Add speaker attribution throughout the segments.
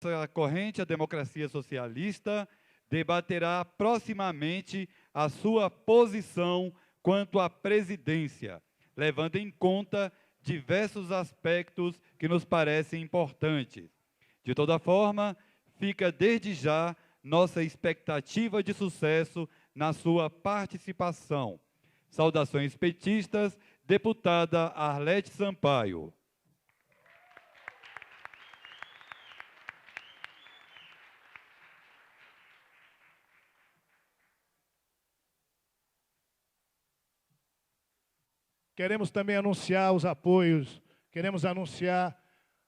Speaker 1: Nossa corrente, a democracia socialista, debaterá proximamente a sua posição quanto à presidência, levando em conta diversos aspectos que nos parecem importantes. De toda forma, fica desde já nossa expectativa de sucesso na sua participação. Saudações petistas, deputada Arlete Sampaio.
Speaker 2: Queremos também anunciar os apoios, queremos anunciar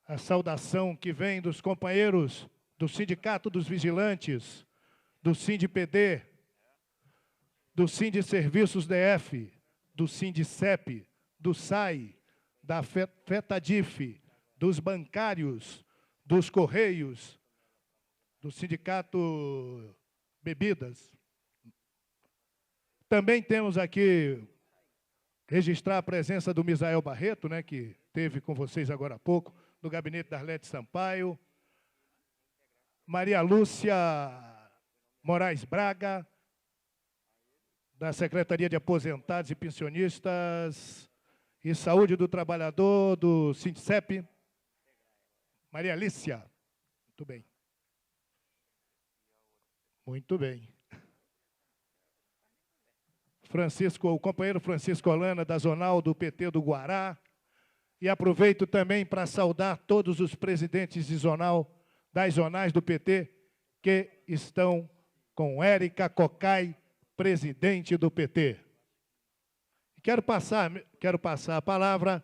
Speaker 2: a saudação que vem dos companheiros do Sindicato dos Vigilantes, do SINDPD, do Serviços DF, do Sindicep, do SAI, da FETADIF, dos bancários, dos Correios, do Sindicato Bebidas. Também temos aqui registrar a presença do Misael Barreto, né, que esteve com vocês agora há pouco, do gabinete da Arlete Sampaio, Maria Lúcia Moraes Braga, da Secretaria de Aposentados e Pensionistas e Saúde do Trabalhador, do Sindicep, Maria Alicia. Muito bem. Muito bem. O companheiro Francisco Holanda, da Zonal do PT do Guará. E aproveito também para saudar todos os presidentes de zonal, das zonais do PT, que estão com Érica Cocai, presidente do PT. Quero passar a palavra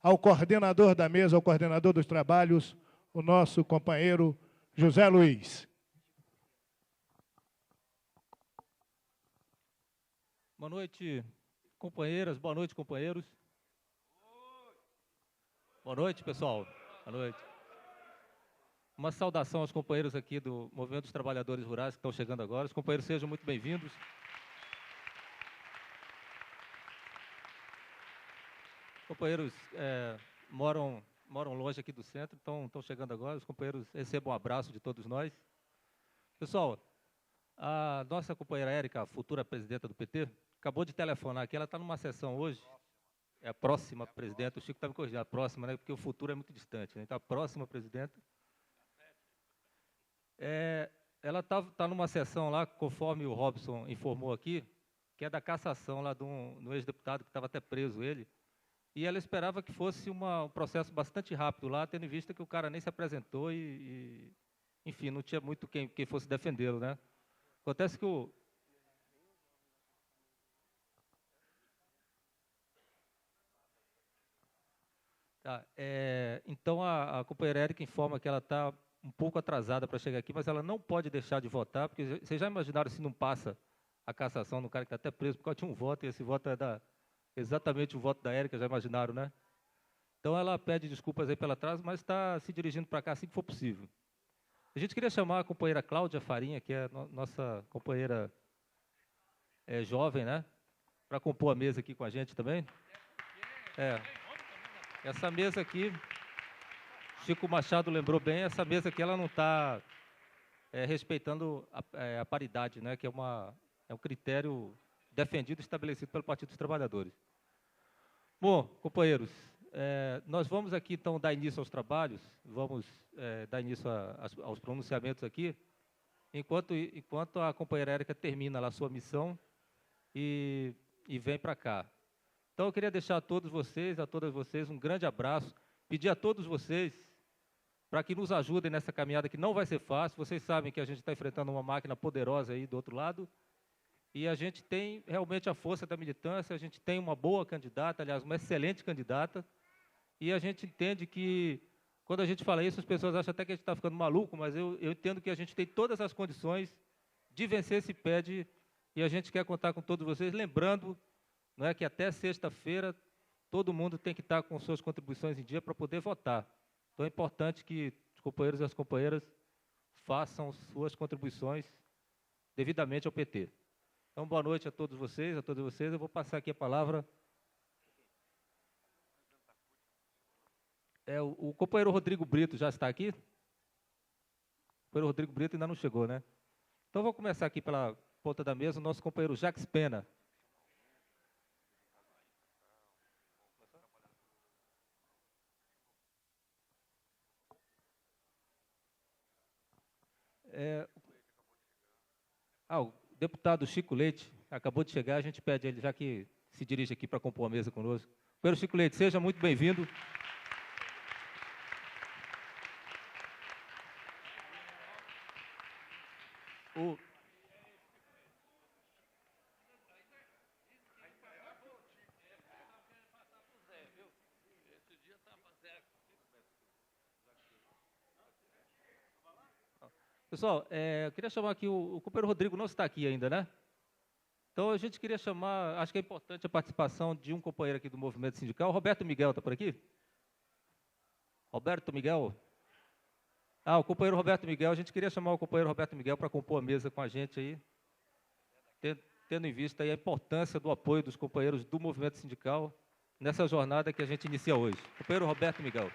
Speaker 2: ao coordenador da mesa, ao coordenador dos trabalhos, o nosso companheiro José Luiz.
Speaker 3: Boa noite, companheiras. Boa noite, companheiros. Boa noite, pessoal. Boa noite. Uma saudação aos companheiros aqui do Movimento dos Trabalhadores Rurais que estão chegando agora. Os companheiros sejam muito bem-vindos. Os companheiros moram longe aqui do centro, então estão chegando agora. Os companheiros recebam um abraço de todos nós. Pessoal, a nossa companheira Érica, futura presidenta do PT, acabou de telefonar aqui, ela está numa sessão hoje, é a próxima presidenta, o Chico está me corrigindo, a próxima, né, porque o futuro é muito distante, né, então a próxima presidenta. Ela está numa sessão lá, conforme o Robson informou aqui, que é da cassação lá do ex-deputado, que estava até preso ele, e ela esperava que fosse um processo bastante rápido lá, tendo em vista que o cara nem se apresentou enfim, não tinha muito quem fosse defendê-lo, né. Acontece que então a companheira Érica informa que ela está um pouco atrasada para chegar aqui, mas ela não pode deixar de votar, porque vocês já imaginaram se não passa a cassação no cara que está até preso por causa de um voto, e esse voto é exatamente o voto da Érica, já imaginaram, né? Então ela pede desculpas aí pelo atraso, mas está se dirigindo para cá assim que for possível. A gente queria chamar a companheira Cláudia Farinha, que é nossa companheira jovem, né? Para compor a mesa aqui com a gente também. Essa mesa aqui, Chico Machado lembrou bem, essa mesa aqui ela não está respeitando a paridade, né? Que é um critério defendido e estabelecido pelo Partido dos Trabalhadores. Bom, companheiros, nós vamos aqui, então, dar início aos trabalhos, vamos dar início aos pronunciamentos aqui, enquanto a companheira Érica termina lá a sua missão e vem para cá. Então, eu queria deixar a todas vocês, um grande abraço, pedir a todos vocês para que nos ajudem nessa caminhada que não vai ser fácil. Vocês sabem que a gente está enfrentando uma máquina poderosa aí do outro lado, e a gente tem realmente a força da militância, a gente tem uma boa candidata, aliás, uma excelente candidata, e a gente entende que, quando a gente fala isso, as pessoas acham até que a gente está ficando maluco, mas eu entendo que a gente tem todas as condições de vencer esse PED, e a gente quer contar com todos vocês, lembrando, não é, que até sexta-feira todo mundo tem que estar com suas contribuições em dia para poder votar. Então é importante que os companheiros e as companheiras façam suas contribuições devidamente ao PT. Então, boa noite a todos vocês, a todas vocês. Eu vou passar aqui a palavra. O companheiro Rodrigo Brito já está aqui? companheiro Rodrigo Brito ainda não chegou, né? Então, vou começar aqui pela ponta da mesa, o nosso companheiro Jacques Pena. O deputado Chico Leite acabou de chegar, a gente pede a ele, já que se dirige aqui para compor a mesa conosco. Companheiro Chico Leite, seja muito bem-vindo. Pessoal, eu queria chamar aqui, o companheiro Rodrigo não está aqui ainda, né? Então, a gente queria chamar, acho que é importante a participação de um companheiro aqui do movimento sindical. O Roberto Miguel está por aqui? Roberto Miguel? O companheiro Roberto Miguel, a gente queria chamar o companheiro Roberto Miguel para compor a mesa com a gente aí, tendo em vista aí a importância do apoio dos companheiros do movimento sindical nessa jornada que a gente inicia hoje. Companheiro Roberto Miguel.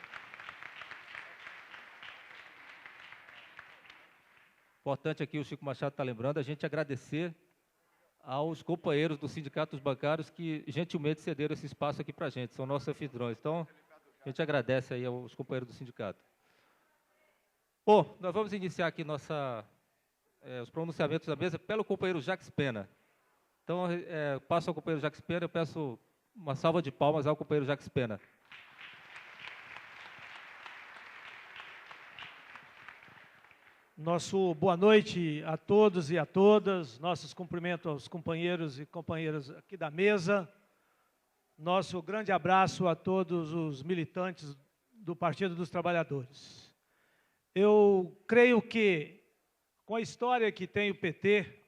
Speaker 3: Importante aqui, o Chico Machado está lembrando, a gente agradecer aos companheiros dos sindicatos bancários que gentilmente cederam esse espaço aqui para a gente, são nossos anfitriões. Então, a gente agradece aí aos companheiros do sindicato. Bom, nós vamos iniciar aqui os pronunciamentos da mesa pelo companheiro Jacques Pena. Então, passo ao companheiro Jacques Pena, eu peço uma salva de palmas ao companheiro Jacques Pena.
Speaker 4: Nosso boa noite a todos e a todas, nossos cumprimentos aos companheiros e companheiras aqui da mesa, nosso grande abraço a todos os militantes do Partido dos Trabalhadores. Eu creio que, com a história que tem o PT,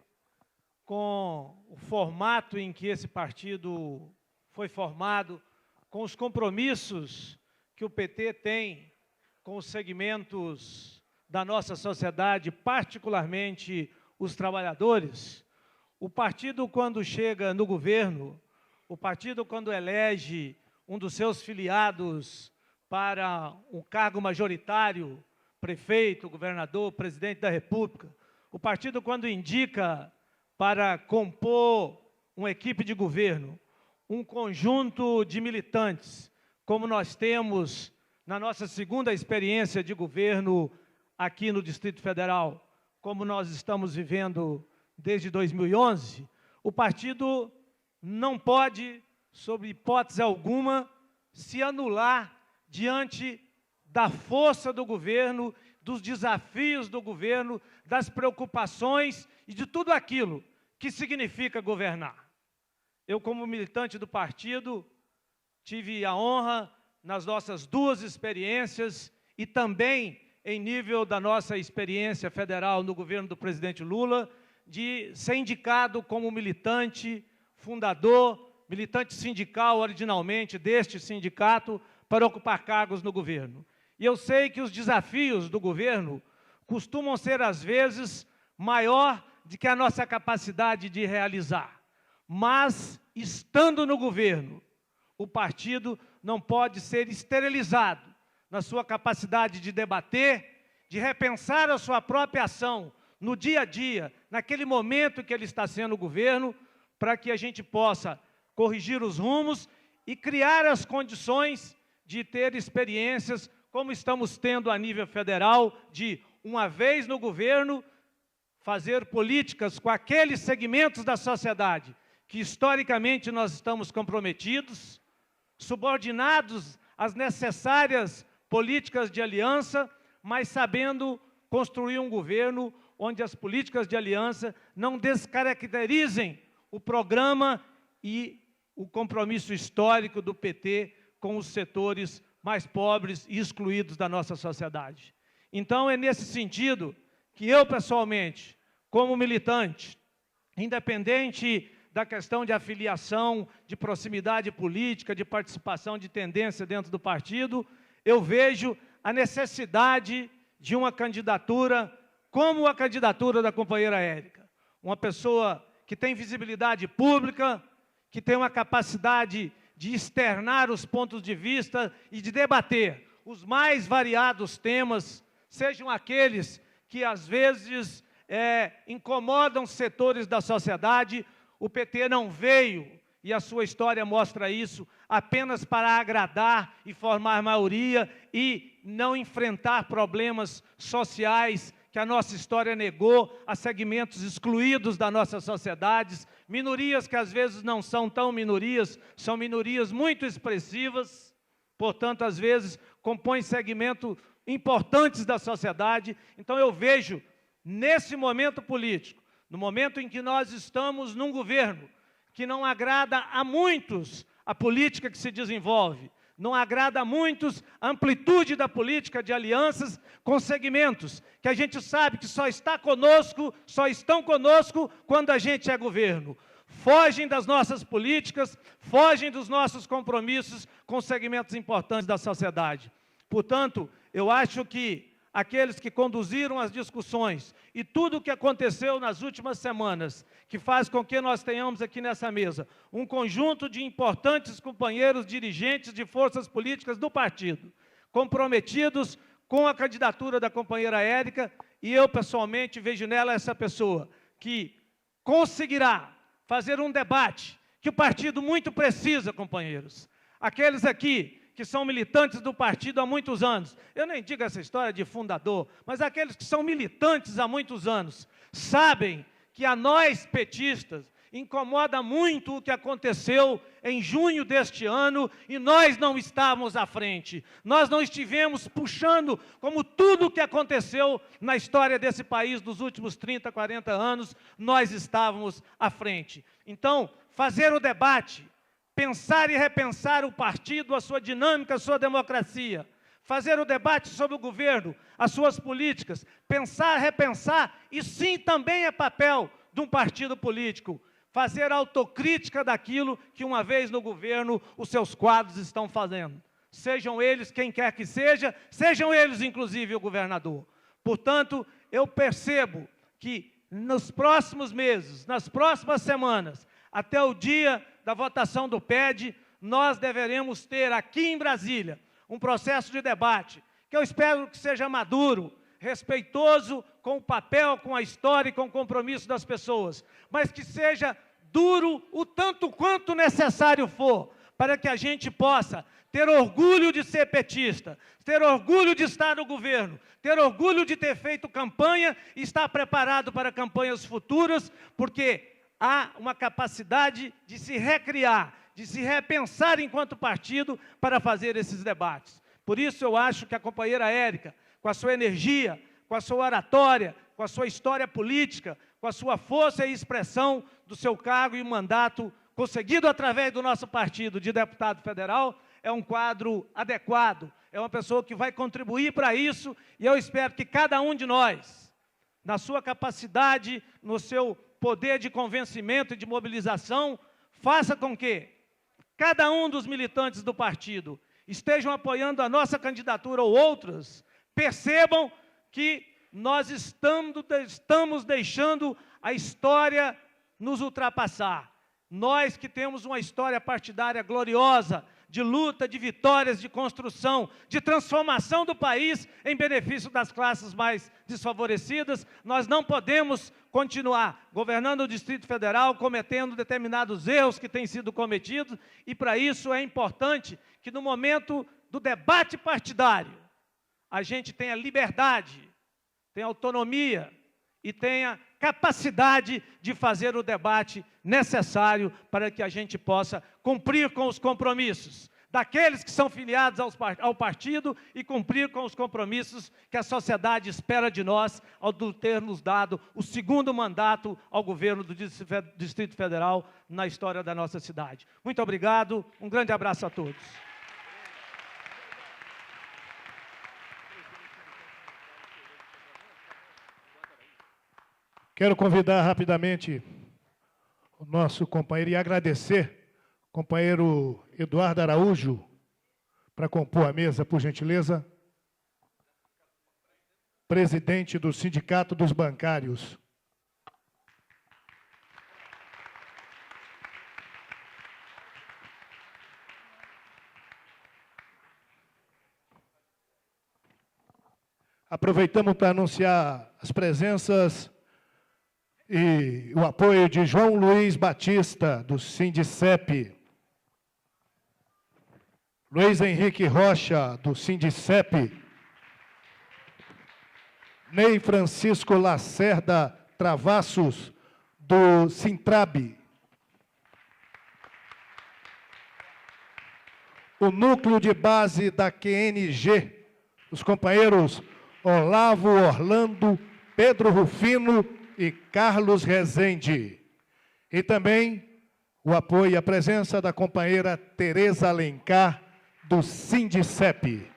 Speaker 4: com o formato em que esse partido foi formado, com os compromissos que o PT tem com os segmentos da nossa sociedade, particularmente os trabalhadores, o partido, quando chega no governo, o partido, quando elege um dos seus filiados para um cargo majoritário, prefeito, governador, presidente da República, o partido, quando indica para compor uma equipe de governo, um conjunto de militantes, como nós temos na nossa segunda experiência de governo aqui no Distrito Federal, como nós estamos vivendo desde 2011, o partido não pode, sob hipótese alguma, se anular diante da força do governo, dos desafios do governo, das preocupações e de tudo aquilo que significa governar. Eu, como militante do partido, tive a honra, nas nossas duas experiências e também em nível da nossa experiência federal no governo do presidente Lula, de ser indicado como militante fundador, militante sindical originalmente deste sindicato, para ocupar cargos no governo. E eu sei que os desafios do governo costumam ser, às vezes, maior do que a nossa capacidade de realizar. Mas, estando no governo, o partido não pode ser esterilizado na sua capacidade de debater, de repensar a sua própria ação no dia a dia, naquele momento que ele está sendo governo, para que a gente possa corrigir os rumos e criar as condições de ter experiências como estamos tendo a nível federal, de, uma vez no governo, fazer políticas com aqueles segmentos da sociedade que historicamente nós estamos comprometidos, subordinados às necessárias políticas de aliança, mas sabendo construir um governo onde as políticas de aliança não descaracterizem o programa e o compromisso histórico do PT com os setores mais pobres e excluídos da nossa sociedade. Então, é nesse sentido que eu, pessoalmente, como militante, independente da questão de afiliação, de proximidade política, de participação de tendência dentro do partido, eu vejo a necessidade de uma candidatura como a candidatura da companheira Érica. Uma pessoa que tem visibilidade pública, que tem uma capacidade de externar os pontos de vista e de debater os mais variados temas, sejam aqueles que às vezes incomodam setores da sociedade. O PT não veio, e a sua história mostra isso, apenas para agradar e formar maioria e não enfrentar problemas sociais que a nossa história negou a segmentos excluídos da nossa sociedade, minorias que às vezes não são tão minorias, são minorias muito expressivas, portanto, às vezes, compõem segmentos importantes da sociedade. Então, eu vejo, nesse momento político, no momento em que nós estamos num governo que não agrada a muitos a política que se desenvolve, não agrada a muitos a amplitude da política de alianças com segmentos que a gente sabe que só estão conosco quando a gente é governo. Fogem das nossas políticas, fogem dos nossos compromissos com segmentos importantes da sociedade. Portanto, eu acho que aqueles que conduziram as discussões e tudo o que aconteceu nas últimas semanas, que faz com que nós tenhamos aqui nessa mesa um conjunto de importantes companheiros dirigentes de forças políticas do partido, comprometidos com a candidatura da companheira Érica, e eu pessoalmente vejo nela essa pessoa que conseguirá fazer um debate que o partido muito precisa, companheiros. Aqueles aqui que são militantes do partido há muitos anos, eu nem digo essa história de fundador, mas aqueles que são militantes há muitos anos, sabem que a nós, petistas, incomoda muito o que aconteceu em junho deste ano e nós não estávamos à frente. Nós não estivemos puxando, como tudo o que aconteceu na história desse país dos últimos 30, 40 anos, nós estávamos à frente. Então, fazer o debate, pensar e repensar o partido, a sua dinâmica, a sua democracia, fazer o debate sobre o governo, as suas políticas, pensar, repensar, e sim também é papel de um partido político, fazer autocrítica daquilo que uma vez no governo os seus quadros estão fazendo. Sejam eles quem quer que seja, sejam eles inclusive o governador. Portanto, eu percebo que nos próximos meses, nas próximas semanas, até o dia da votação do PED, nós deveremos ter aqui em Brasília um processo de debate, que eu espero que seja maduro, respeitoso com o papel, com a história e com o compromisso das pessoas, mas que seja duro o tanto quanto necessário for, para que a gente possa ter orgulho de ser petista, ter orgulho de estar no governo, ter orgulho de ter feito campanha e estar preparado para campanhas futuras, porque há uma capacidade de se recriar, de se repensar enquanto partido para fazer esses debates. Por isso eu acho que a companheira Érica, com a sua energia, com a sua oratória, com a sua história política, com a sua força e expressão do seu cargo e mandato, conseguido através do nosso partido de deputado federal, é um quadro adequado, é uma pessoa que vai contribuir para isso, e eu espero que cada um de nós, na sua capacidade, no seu poder de convencimento e de mobilização, faça com que cada um dos militantes do partido estejam apoiando a nossa candidatura ou outras, percebam que nós estamos deixando a história nos ultrapassar. Nós que temos uma história partidária gloriosa, de luta, de vitórias, de construção, de transformação do país em benefício das classes mais desfavorecidas, nós não podemos continuar governando o Distrito Federal, cometendo determinados erros que têm sido cometidos, e para isso é importante que no momento do debate partidário, a gente tenha liberdade, tenha autonomia e tenha capacidade de fazer o debate necessário para que a gente possa cumprir com os compromissos daqueles que são filiados ao partido e cumprir com os compromissos que a sociedade espera de nós ao ter nos dado o segundo mandato ao governo do Distrito Federal na história da nossa cidade. Muito obrigado, um grande abraço a todos.
Speaker 2: Quero convidar rapidamente o nosso companheiro e agradecer o companheiro Eduardo Araújo para compor a mesa, por gentileza. Presidente do Sindicato dos Bancários. Aproveitamos para anunciar as presenças e o apoio de João Luiz Batista, do Sindicep, Luiz Henrique Rocha, do Sindicep, Ney Francisco Lacerda Travassos, do Sintrab, o núcleo de base da QNG, os companheiros Olavo Orlando, Pedro Rufino e Carlos Rezende. E também o apoio e a presença da companheira Tereza Alencar, do Sindicep.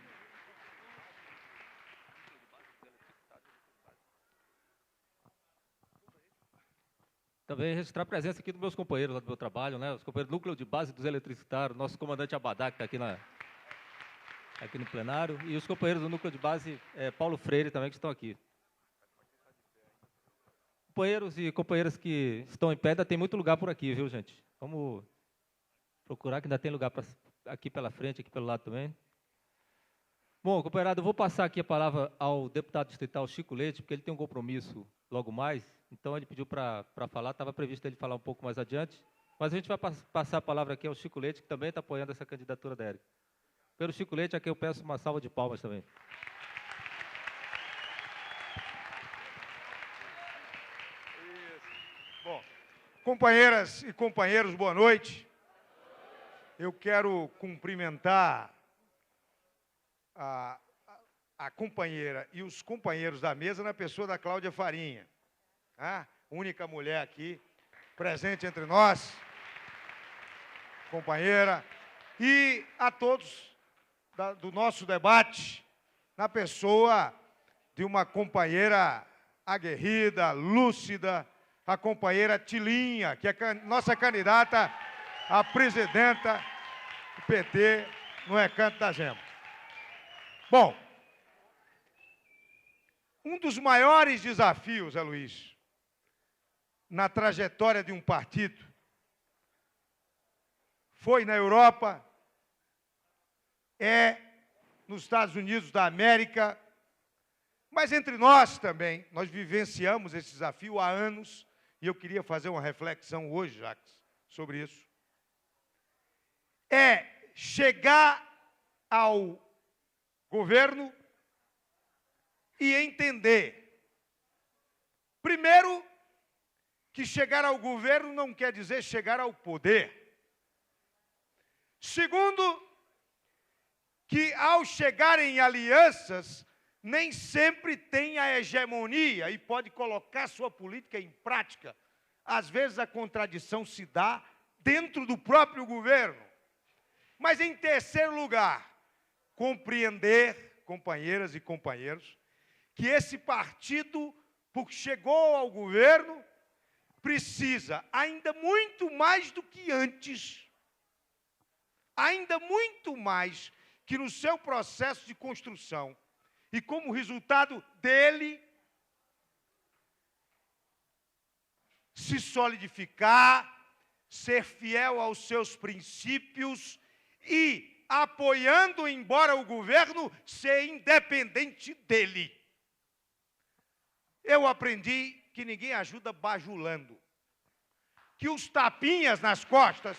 Speaker 3: Também registrar a presença aqui dos meus companheiros lá do meu trabalho, né? Os companheiros do núcleo de base dos eletricitários, nosso comandante Abadá, que está aqui no plenário, e os companheiros do núcleo de base Paulo Freire também, que estão aqui. Companheiros e companheiras que estão em pé, ainda tem muito lugar por aqui, viu, gente? Vamos procurar, que ainda tem lugar aqui pela frente, aqui pelo lado também. Bom, companheirada, eu vou passar aqui a palavra ao deputado distrital Chico Leite, porque ele tem um compromisso logo mais, então ele pediu para falar, estava previsto ele falar um pouco mais adiante, mas a gente vai passar a palavra aqui ao Chico Leite, que também está apoiando essa candidatura da Érica. Pelo Chico Leite, aqui eu peço uma salva de palmas também.
Speaker 5: Bom, companheiras e companheiros, boa noite. Eu quero cumprimentar a companheira e os companheiros da mesa na pessoa da Cláudia Farinha, a única mulher aqui presente entre nós, companheira, e a todos do nosso debate, na pessoa de uma companheira aguerrida, lúcida, a companheira Tilinha, que é nossa candidata a presidenta do PT no Recanto da Gema. Bom, um dos maiores desafios, Zé Luiz, na trajetória de um partido, foi na Europa, nos Estados Unidos da América, mas entre nós também, nós vivenciamos esse desafio há anos, e eu queria fazer uma reflexão hoje, Jacques, sobre isso. É chegar ao governo e entender, primeiro, que chegar ao governo não quer dizer chegar ao poder. Segundo, que ao chegar em alianças, nem sempre tem a hegemonia e pode colocar sua política em prática. Às vezes a contradição se dá dentro do próprio governo. Mas em terceiro lugar, compreender, companheiras e companheiros, que esse partido, porque chegou ao governo, precisa, ainda muito mais do que antes, ainda muito mais que no seu processo de construção, e como resultado dele, se solidificar, ser fiel aos seus princípios e, apoiando, embora o governo, ser independente dele. Eu aprendi que ninguém ajuda bajulando, que os tapinhas nas costas,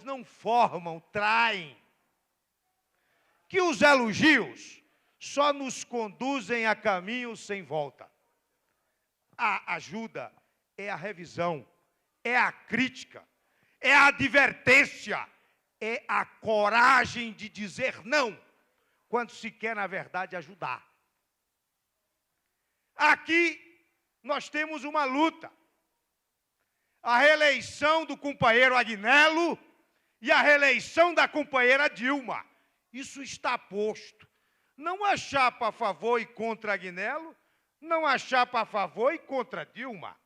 Speaker 5: não formam, traem. Que os elogios só nos conduzem a caminhos sem volta. A ajuda é a revisão, é a crítica, é a advertência, é a coragem de dizer não, quando se quer, na verdade, ajudar. Aqui nós temos uma luta. A reeleição do companheiro Agnello e a reeleição da companheira Dilma. Isso está posto. Não há chapa a favor e contra Agnello, não há chapa a favor e contra Dilma.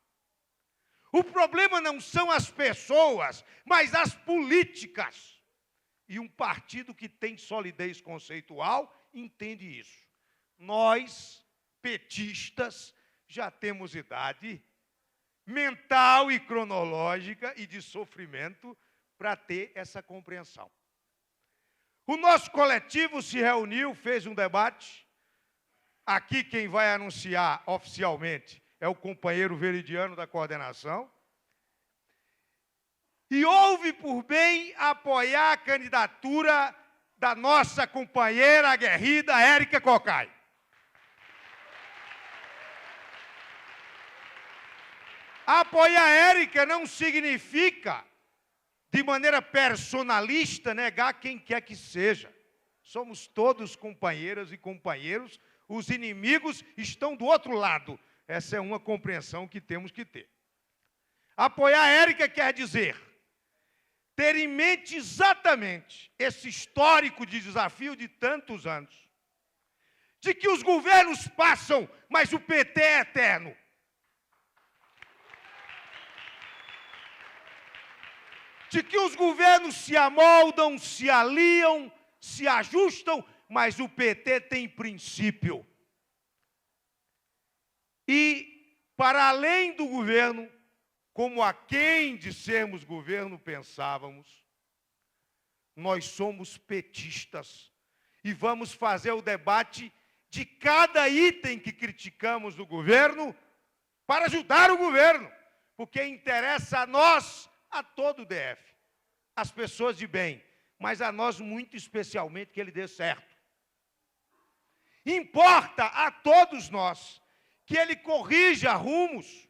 Speaker 5: O problema não são as pessoas, mas as políticas. E um partido que tem solidez conceitual entende isso. Nós, petistas, já temos idade mental e cronológica e de sofrimento para ter essa compreensão. O nosso coletivo se reuniu, fez um debate. Aqui quem vai anunciar oficialmente é o companheiro Veridiano da coordenação. E houve por bem apoiar a candidatura da nossa companheira aguerrida Érica Cocai. Apoiar a Érica não significa, de maneira personalista, negar quem quer que seja. Somos todos companheiras e companheiros, os inimigos estão do outro lado. Essa é uma compreensão que temos que ter. Apoiar a Érica quer dizer ter em mente exatamente esse histórico de desafio de tantos anos, de que os governos passam, mas o PT é eterno. De que os governos se amoldam, se aliam, se ajustam, mas o PT tem princípio. E, para além do governo, como a quem de sermos governo pensávamos, nós somos petistas e vamos fazer o debate de cada item que criticamos do governo para ajudar o governo, porque interessa a nós, a todo o DF, as pessoas de bem, mas a nós muito especialmente que ele dê certo. Importa a todos nós que ele corrija rumos,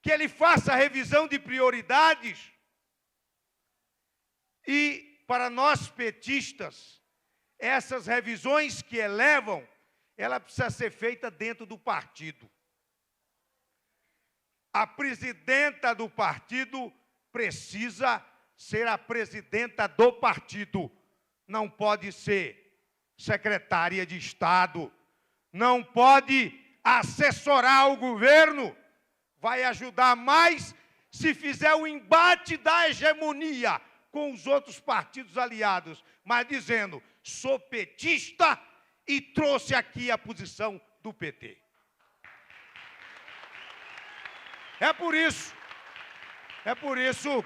Speaker 5: que ele faça a revisão de prioridades. E, para nós petistas, essas revisões que elevam, ela precisa ser feita dentro do partido. A presidenta do partido precisa ser a presidenta do partido. Não pode ser secretária de Estado. Não pode assessorar o governo. Vai ajudar mais se fizer o embate da hegemonia com os outros partidos aliados, mas dizendo, sou petista e trouxe aqui a posição do PT. É por isso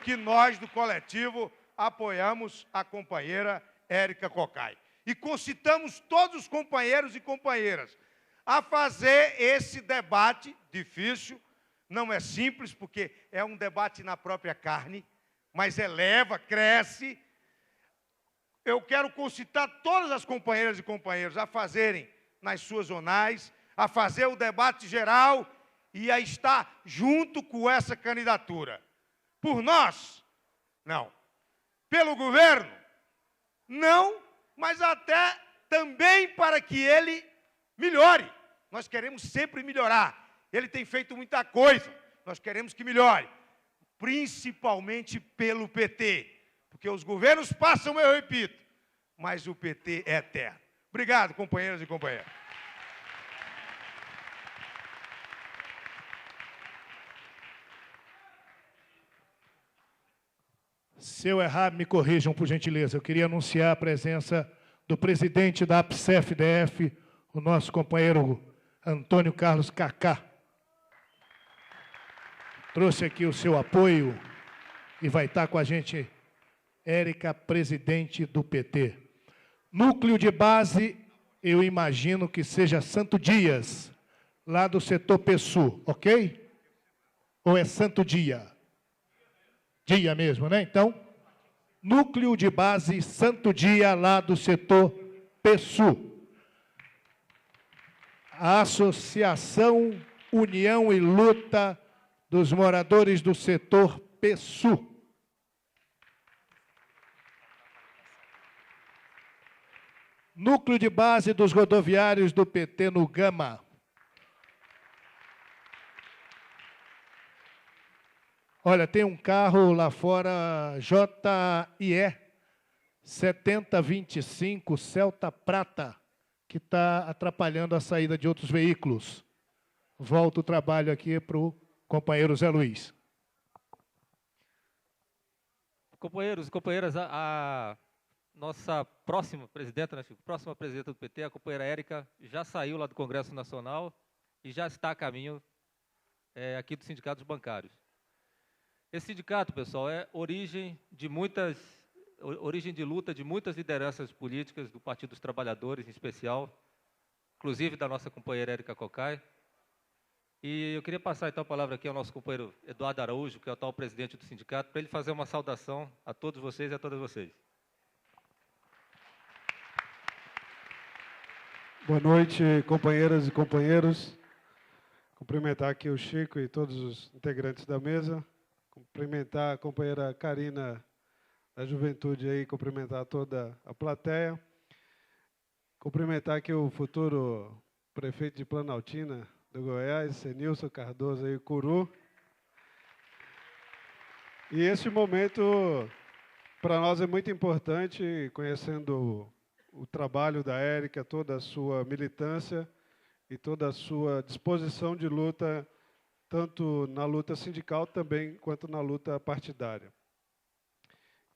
Speaker 5: que nós do coletivo apoiamos a companheira Érica Cocai. E concitamos todos os companheiros e companheiras a fazer esse debate difícil. Não é simples, porque é um debate na própria carne, mas eleva, cresce. Eu quero concitar todas as companheiras e companheiros a fazerem nas suas zonais, a fazer o debate geral e a estar junto com essa candidatura. Por nós? Não. Pelo governo? Não, mas até também para que ele melhore. Nós queremos sempre melhorar. Ele tem feito muita coisa, nós queremos que melhore, principalmente pelo PT, porque os governos passam, eu repito, mas o PT é eterno. Obrigado, companheiros e companheiras.
Speaker 2: Se eu errar, me corrijam, por gentileza. Eu queria anunciar a presença do presidente da APSEF-DF, o nosso companheiro Antônio Carlos Cacá. Trouxe aqui o seu apoio e vai estar com a gente Érica, presidente do PT. Núcleo de base, eu imagino que seja Santo Dias, lá do setor PSU, ok? Ou é Santo Dia? Dia mesmo, né? Então, núcleo de base Santo Dia, lá do setor PSU. A Associação União e Luta dos Moradores do Setor PSU. Núcleo de base dos rodoviários do PT no Gama. Olha, tem um carro lá fora, JIE 7025 Celta Prata, que está atrapalhando a saída de outros veículos. Volto o trabalho aqui para o companheiro Zé Luiz.
Speaker 3: Companheiros e companheiras, a nossa próxima presidenta, né, Chico? Próxima presidenta do PT, a companheira Érica, já saiu lá do Congresso Nacional e já está a caminho aqui do Sindicato dos Bancários. Esse sindicato, pessoal, é origem de muitas origem de luta de muitas lideranças políticas do Partido dos Trabalhadores, em especial, inclusive da nossa companheira Érica Cocai. E eu queria passar, então, a palavra aqui ao nosso companheiro Eduardo Araújo, que é o atual presidente do sindicato, para ele fazer uma saudação a todos vocês e a todas vocês.
Speaker 6: Boa noite, companheiras e companheiros. Cumprimentar aqui o Chico e todos os integrantes da mesa. Cumprimentar a companheira Karina da Juventude aí, cumprimentar toda a plateia. Cumprimentar aqui o futuro prefeito de Planaltina, do Goiás, Senilson Cardoso aí, Curu. E esse momento, para nós, é muito importante, conhecendo o trabalho da Érica, toda a sua militância e toda a sua disposição de luta, tanto na luta sindical também, quanto na luta partidária.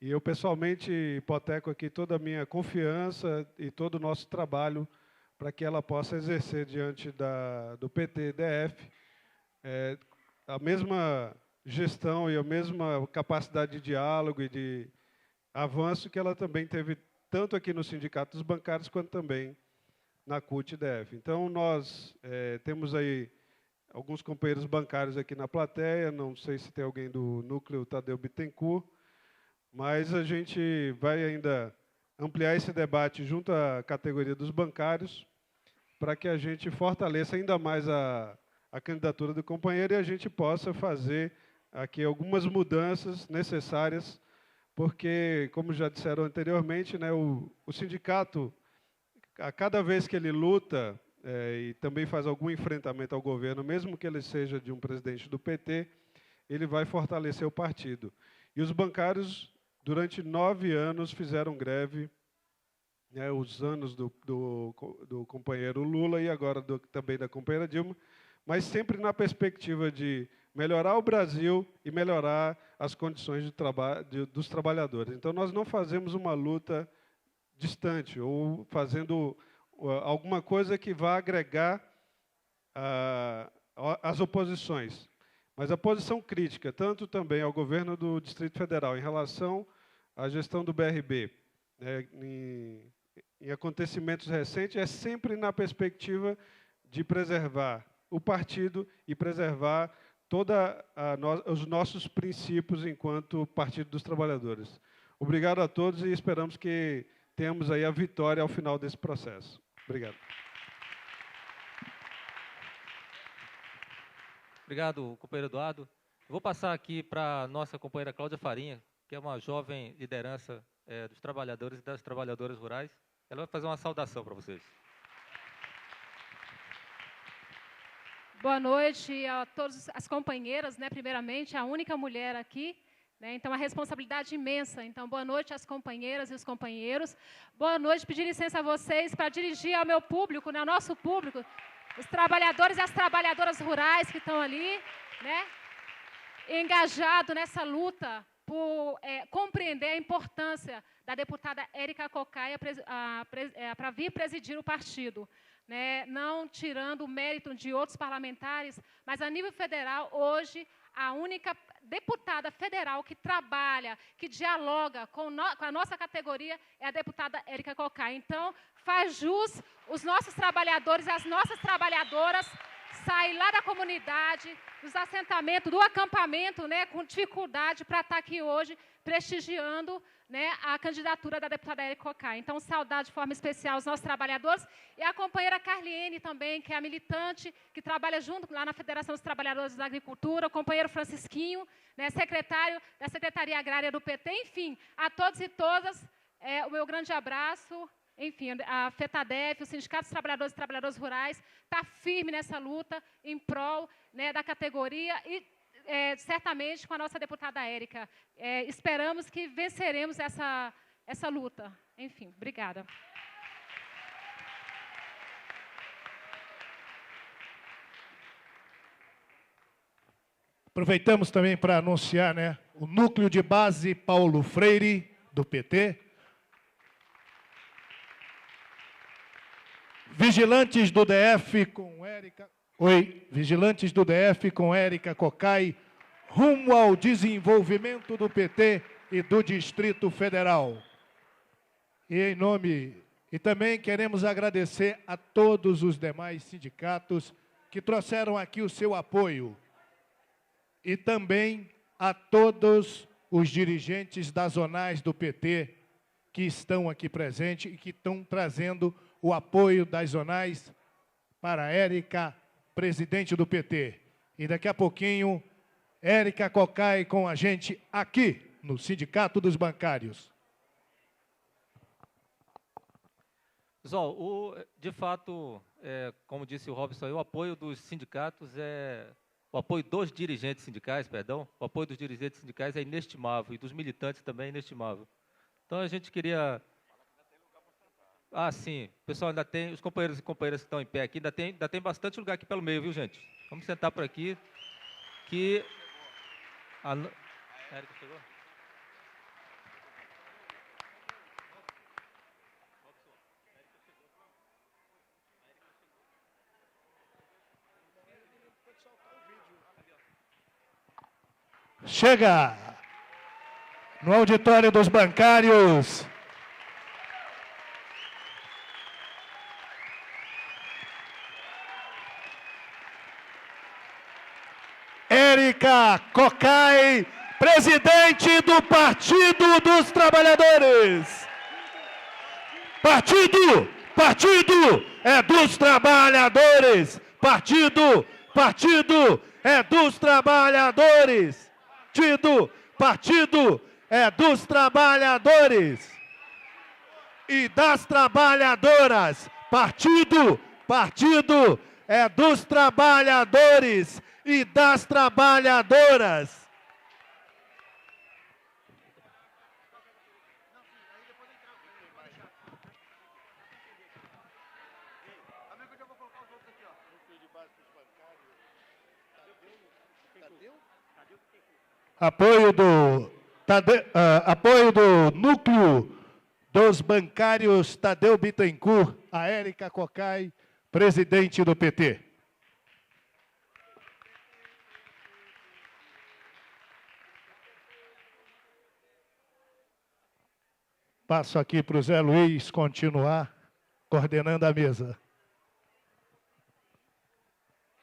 Speaker 6: E eu, pessoalmente, hipoteco aqui toda a minha confiança e todo o nosso trabalho para que ela possa exercer diante do PT-DF a mesma gestão e a mesma capacidade de diálogo e de avanço que ela também teve tanto aqui no Sindicato dos Bancários, quanto também na CUT-DF. Então, nós temos aí alguns companheiros bancários aqui na plateia, não sei se tem alguém do Núcleo Tadeu Bittencourt, mas a gente vai ainda ampliar esse debate junto à categoria dos bancários, para que a gente fortaleça ainda mais a candidatura do companheiro e a gente possa fazer aqui algumas mudanças necessárias, porque, como já disseram anteriormente, né, o sindicato, a cada vez que ele luta e também faz algum enfrentamento ao governo, mesmo que ele seja de um presidente do PT, ele vai fortalecer o partido. E os bancários, durante 9 anos, fizeram greve, né, os anos do companheiro Lula e agora também da companheira Dilma, mas sempre na perspectiva de melhorar o Brasil e melhorar as condições de trabalho dos trabalhadores. Então, nós não fazemos uma luta distante ou fazendo alguma coisa que vá agregar as oposições. Mas a posição crítica, tanto também ao governo do Distrito Federal em relação à gestão do BRB, né, em acontecimentos recentes, é sempre na perspectiva de preservar o partido e preservar os nossos princípios enquanto Partido dos Trabalhadores. Obrigado a todos e esperamos que tenhamos aí a vitória ao final desse processo. Obrigado.
Speaker 3: Obrigado, companheiro Eduardo. Vou passar aqui para a nossa companheira Cláudia Farinha, que é uma jovem liderança dos trabalhadores e das trabalhadoras rurais. Ela vai fazer uma saudação para vocês.
Speaker 7: Boa noite a todas as companheiras, né, primeiramente, a única mulher aqui, né, então a responsabilidade imensa. Então, boa noite às companheiras e os companheiros. Boa noite, pedir licença a vocês para dirigir ao meu público, né, ao nosso público, os trabalhadores e as trabalhadoras rurais que estão ali, né, engajados nessa luta por compreender a importância da deputada Érica Cocai para vir presidir o partido. Né, não tirando o mérito de outros parlamentares, mas a nível federal, hoje, a única deputada federal que trabalha, que dialoga com a nossa categoria é a deputada Érica Cocai. Então, faz jus os nossos trabalhadores e as nossas trabalhadoras sair lá da comunidade, dos assentamentos, do acampamento, né, com dificuldade para estar aqui hoje prestigiando, né, a candidatura da deputada Érica Cocai. Então, saudar de forma especial os nossos trabalhadores e a companheira Carliene também, que é a militante, que trabalha junto lá na Federação dos Trabalhadores da Agricultura, o companheiro Francisquinho, né, secretário da Secretaria Agrária do PT. Enfim, a todos e todas, o meu grande abraço. Enfim, a FETADEF, o Sindicato dos Trabalhadores e Trabalhadoras Rurais, está firme nessa luta em prol, né, da categoria e, certamente, com a nossa deputada Érica. Esperamos que venceremos essa luta. Enfim, obrigada.
Speaker 2: Aproveitamos também para anunciar, né, o Núcleo de Base Paulo Freire, do PT. Vigilantes do DF com Érica... Oi, Vigilantes do DF com Érica Cocai, rumo ao desenvolvimento do PT e do Distrito Federal. E também queremos agradecer a todos os demais sindicatos que trouxeram aqui o seu apoio. E também a todos os dirigentes das zonais do PT que estão aqui presentes e que estão trazendo o apoio das zonais para a Érica, presidente do PT. E daqui a pouquinho, Érica Cocai com a gente aqui no Sindicato dos Bancários.
Speaker 3: Pessoal, de fato, como disse o Robson, o apoio dos sindicatos o apoio dos dirigentes sindicais, perdão, o apoio dos dirigentes sindicais é inestimável e dos militantes também é inestimável. Então a gente queria... Ah, sim, pessoal, ainda tem, os companheiros e companheiras que estão em pé aqui, ainda tem bastante lugar aqui pelo meio, viu, gente? Vamos sentar por aqui, que... A Érica chegou?
Speaker 2: Chega no auditório dos bancários. Érica Cocai, presidente do Partido dos Trabalhadores. Partido é dos trabalhadores. Partido é dos trabalhadores. Partido é dos trabalhadores e das trabalhadoras. Partido é dos trabalhadores e das trabalhadoras. Apoio do núcleo dos bancários Tadeu Bittencourt, a Érica Cocai, presidente do PT. Passo aqui para o Zé Luiz continuar coordenando a mesa.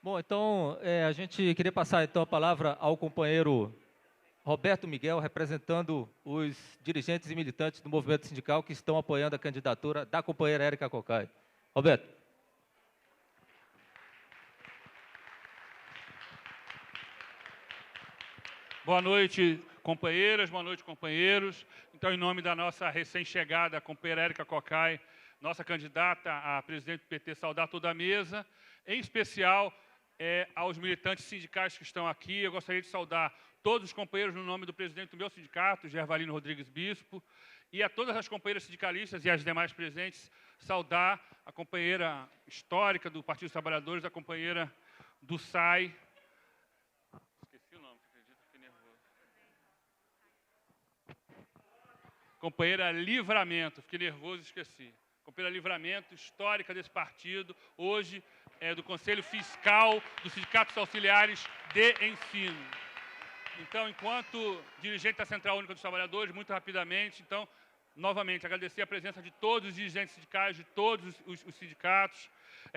Speaker 3: Bom, então, a gente queria passar então a palavra ao companheiro Roberto Miguel, representando os dirigentes e militantes do movimento sindical que estão apoiando a candidatura da companheira Érica Cocai. Roberto.
Speaker 8: Boa noite, companheiras, boa noite, companheiros. Então, em nome da nossa recém-chegada companheira Érica Cocai, nossa candidata a presidente do PT, saudar toda a mesa, em especial aos militantes sindicais que estão aqui. Eu gostaria de saudar todos os companheiros no nome do presidente do meu sindicato, Gervalino Rodrigues Bispo, e a todas as companheiras sindicalistas e as demais presentes, saudar a companheira histórica do Partido dos Trabalhadores, a companheira do SAI. Esqueci o nome, acredito, fiquei nervoso. Companheira Livramento, fiquei nervoso e esqueci. Companheira Livramento, histórica desse partido, hoje do Conselho Fiscal dos Sindicatos Auxiliares de Ensino. Então, enquanto dirigente da Central Única dos Trabalhadores, muito rapidamente, então, novamente, agradecer a presença de todos os dirigentes sindicais, de todos os sindicatos,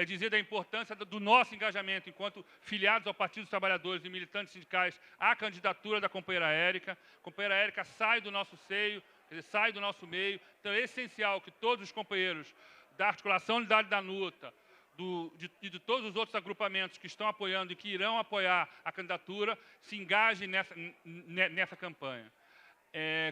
Speaker 8: dizer da importância do nosso engajamento enquanto filiados ao Partido dos Trabalhadores e militantes sindicais à candidatura da companheira Érica. A companheira Érica sai do nosso seio, quer dizer, sai do nosso meio, então é essencial que todos os companheiros da Articulação Unidade da Nuta, e de todos os outros agrupamentos que estão apoiando e que irão apoiar a candidatura, se engajem nessa campanha.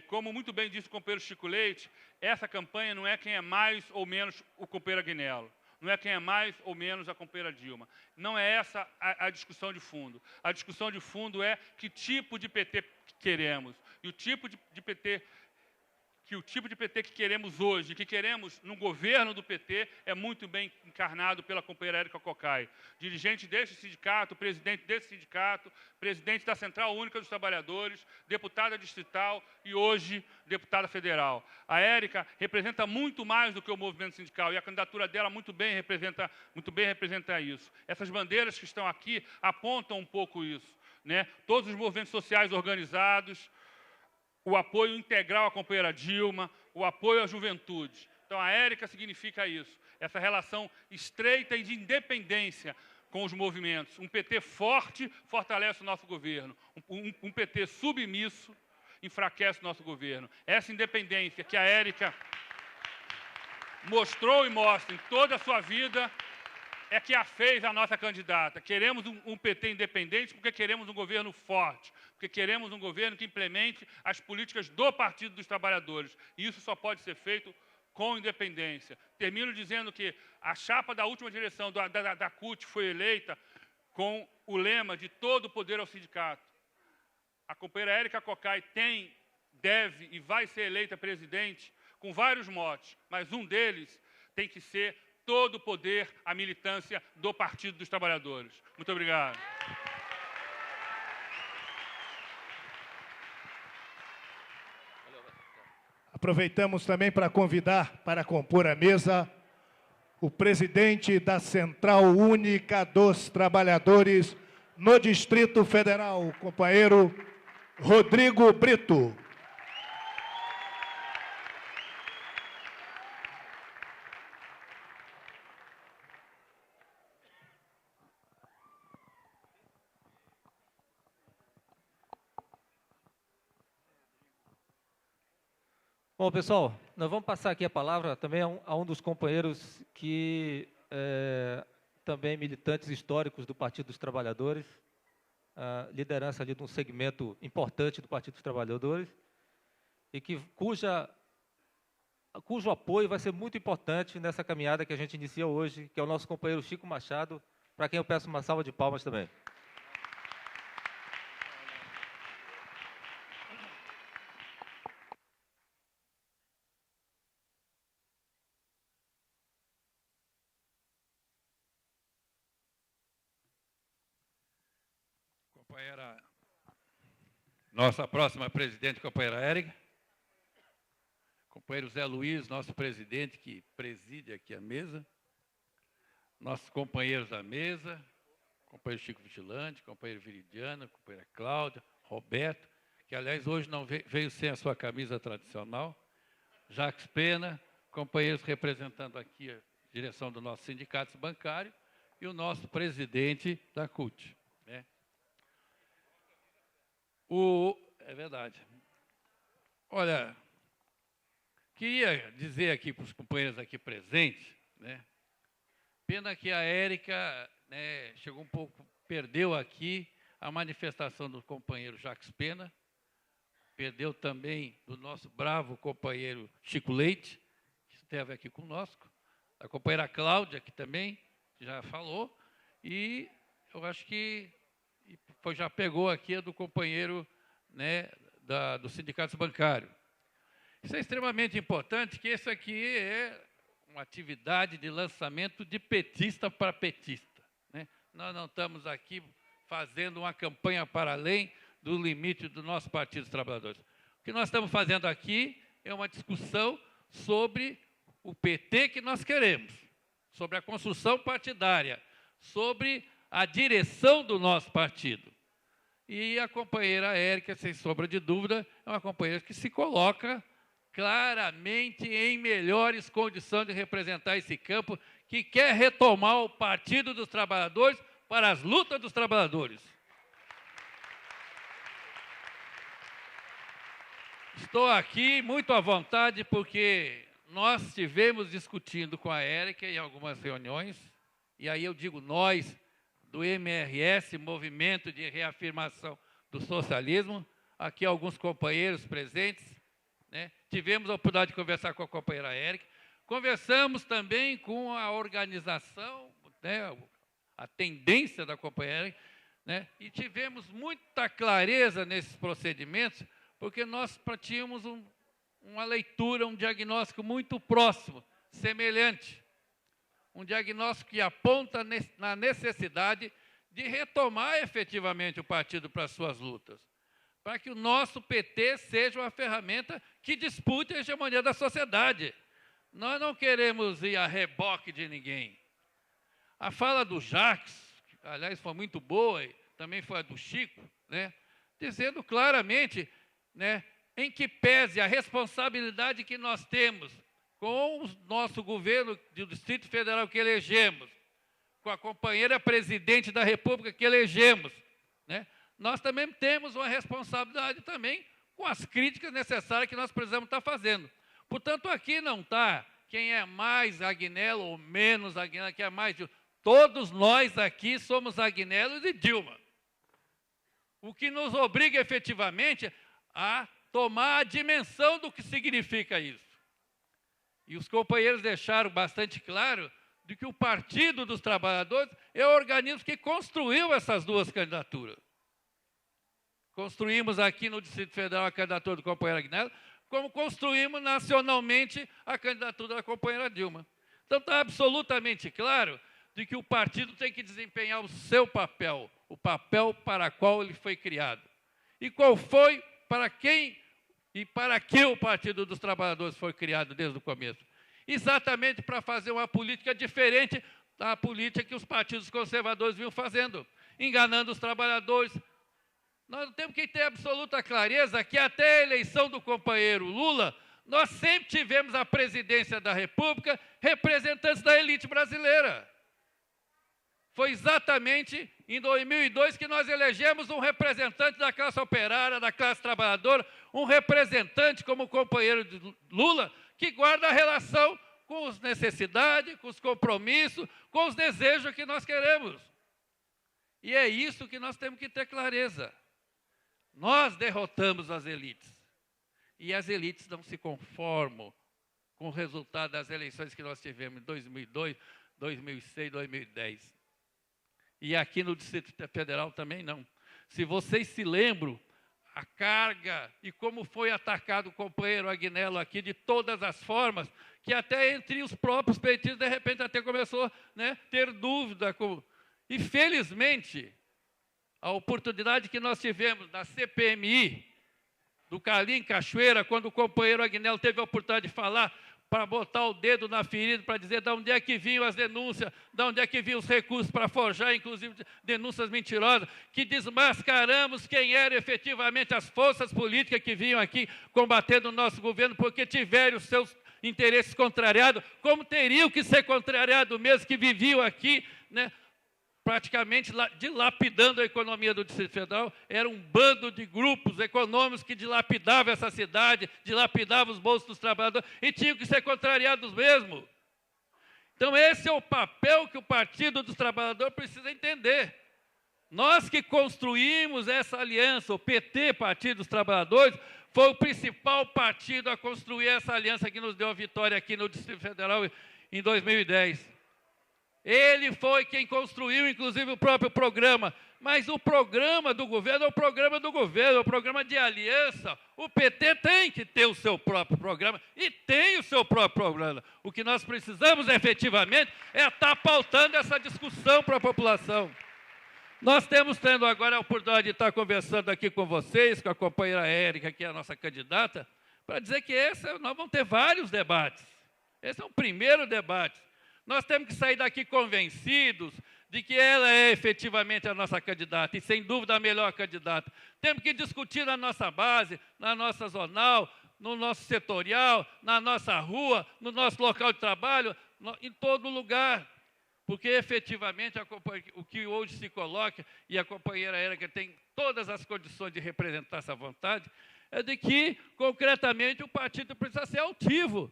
Speaker 8: Como muito bem disse o companheiro Chico Leite, essa campanha não é quem é mais ou menos o companheiro Agnello, não é quem é mais ou menos a companheira Dilma. Não é essa a discussão de fundo. A discussão de fundo é que tipo de PT queremos. E o tipo de PT que queremos hoje, que queremos no governo do PT, é muito bem encarnado pela companheira Érica Cocai, dirigente deste sindicato, presidente desse sindicato, presidente da Central Única dos Trabalhadores, deputada distrital e hoje deputada federal. A Érica representa muito mais do que o movimento sindical e a candidatura dela muito bem representa isso. Essas bandeiras que estão aqui apontam um pouco isso, né? Todos os movimentos sociais organizados, o apoio integral à companheira Dilma, o apoio à juventude. Então, a Érica significa isso, essa relação estreita e de independência com os movimentos. Um PT forte fortalece o nosso governo. Um PT submisso enfraquece o nosso governo. Essa independência que a Érica mostrou e mostra em toda a sua vida é que a fez a nossa candidata. Queremos um PT independente porque queremos um governo forte, porque queremos um governo que implemente as políticas do Partido dos Trabalhadores. E isso só pode ser feito com independência. Termino dizendo que a chapa da última direção da CUT foi eleita com o lema de todo o poder ao sindicato. A companheira Érica Cocai deve e vai ser eleita presidente com vários motes, mas um deles tem que ser todo o poder à militância do Partido dos Trabalhadores. Muito obrigado.
Speaker 2: Aproveitamos também para convidar para compor a mesa o presidente da Central Única dos Trabalhadores no Distrito Federal, o companheiro Rodrigo Brito.
Speaker 3: Bom, pessoal, nós vamos passar aqui a palavra também a um dos companheiros que também militantes históricos do Partido dos Trabalhadores, a liderança ali de um segmento importante do Partido dos Trabalhadores, e cujo apoio vai ser muito importante nessa caminhada que a gente inicia hoje, que é o nosso companheiro Chico Machado, para quem eu peço uma salva de palmas também.
Speaker 9: Companheira, nossa próxima presidente, companheira Érica, companheiro Zé Luiz, nosso presidente que preside aqui a mesa, nossos companheiros da mesa, companheiro Chico Vigilante, companheiro Viridiana, companheira Cláudia, Roberto, que aliás hoje não veio sem a sua camisa tradicional, Jacques Pena, companheiros representando aqui a direção do nosso sindicato bancário e o nosso presidente da CUT. Né? É verdade. Olha, queria dizer aqui para os companheiros aqui presentes, né? Pena que a Érica, né, chegou um pouco, perdeu aqui a manifestação do companheiro Jacques Pena, perdeu também do nosso bravo companheiro Chico Leite, que esteve aqui conosco, a companheira Cláudia, que também já falou, e eu acho que já pegou aqui a do companheiro, né, do sindicato bancário. Isso é extremamente importante, que isso aqui é uma atividade de lançamento de petista para petista. Né? Nós não estamos aqui fazendo uma campanha para além do limite do nosso Partido dos Trabalhadores. O que nós estamos fazendo aqui é uma discussão sobre o PT que nós queremos, sobre a construção partidária, sobre a direção do nosso partido. E a companheira Érica, sem sombra de dúvida, é uma companheira que se coloca claramente em melhores condições de representar esse campo, que quer retomar o Partido dos Trabalhadores para as lutas dos trabalhadores. Estou aqui muito à vontade porque nós estivemos discutindo com a Érica em algumas reuniões, e aí eu digo nós, do MRS, Movimento de Reafirmação do Socialismo, aqui alguns companheiros presentes, né? Tivemos a oportunidade de conversar com a companheira Érica, conversamos também com a organização, né, a tendência da companheira Érica, né? E tivemos muita clareza nesses procedimentos, porque nós tínhamos uma leitura, um diagnóstico muito próximo, semelhante. Um diagnóstico que aponta na necessidade de retomar efetivamente o partido para as suas lutas, para que o nosso PT seja uma ferramenta que dispute a hegemonia da sociedade. Nós não queremos ir a reboque de ninguém. A fala do Jacques, que, aliás, foi muito boa, e também foi a do Chico, né, dizendo claramente, né, em que pese a responsabilidade que nós temos com o nosso governo do Distrito Federal que elegemos, com a companheira presidente da República que elegemos, né, nós também temos uma responsabilidade também com as críticas necessárias que nós precisamos estar fazendo. Portanto, aqui não está quem é mais Agnello ou menos Agnello, quem é mais Dilma. Todos nós aqui somos Agnello e Dilma. O que nos obriga efetivamente a tomar a dimensão do que significa isso. E os companheiros deixaram bastante claro de que o Partido dos Trabalhadores é o organismo que construiu essas duas candidaturas. Construímos aqui no Distrito Federal a candidatura do companheiro Agnello, como construímos nacionalmente a candidatura da companheira Dilma. Então está absolutamente claro de que o partido tem que desempenhar o seu papel, o papel para qual ele foi criado. E qual foi, para quem e para que o Partido dos Trabalhadores foi criado desde o começo? Exatamente para fazer uma política diferente da política que os partidos conservadores vinham fazendo, enganando os trabalhadores. Nós temos que ter absoluta clareza que até a eleição do companheiro Lula, nós sempre tivemos a presidência da República representantes da elite brasileira. Foi exatamente em 2002 que nós elegemos um representante da classe operária, da classe trabalhadora, um representante como o companheiro de Lula, que guarda a relação com as necessidades, com os compromissos, com os desejos que nós queremos. E é isso que nós temos que ter clareza. Nós derrotamos as elites. E as elites não se conformam com o resultado das eleições que nós tivemos em 2002, 2006, 2010. E aqui no Distrito Federal também não. Se vocês se lembram, a carga e como foi atacado o companheiro Agnello aqui de todas as formas, que até entre os próprios petistas, de repente, até começou a ter dúvida. E, felizmente, a oportunidade que nós tivemos na CPMI, do Carlinho Cachoeira, quando o companheiro Agnello teve a oportunidade de falar, para botar o dedo na ferida, para dizer de onde é que vinham as denúncias, de onde é que vinham os recursos para forjar, inclusive, denúncias mentirosas, que desmascaramos quem eram efetivamente as forças políticas que vinham aqui combatendo o nosso governo, porque tiveram os seus interesses contrariados, como teriam que ser contrariados mesmo, que viviam aqui, praticamente dilapidando a economia do Distrito Federal. Era um bando de grupos econômicos que dilapidavam essa cidade, dilapidavam os bolsos dos trabalhadores e tinham que ser contrariados mesmo. Então, esse é o papel que o Partido dos Trabalhadores precisa entender. Nós que construímos essa aliança, o PT, Partido dos Trabalhadores, foi o principal partido a construir essa aliança que nos deu a vitória aqui no Distrito Federal em 2010. Ele foi quem construiu, inclusive, o próprio programa. Mas o programa do governo é o programa do governo, é o programa de aliança. O PT tem que ter o seu próprio programa e tem o seu próprio programa. O que nós precisamos, efetivamente, é estar pautando essa discussão para a população. Nós temos tendo agora a oportunidade de estar conversando aqui com vocês, com a companheira Érica, que é a nossa candidata, para dizer que nós vamos ter vários debates. Esse é o primeiro debate. Nós temos que sair daqui convencidos de que ela é efetivamente a nossa candidata, e sem dúvida a melhor candidata. Temos que discutir na nossa base, na nossa zonal, no nosso setorial, na nossa rua, no nosso local de trabalho, em todo lugar. Porque efetivamente o que hoje se coloca, e a companheira Érica tem todas as condições de representar essa vontade, é de que, concretamente, o partido precisa ser altivo,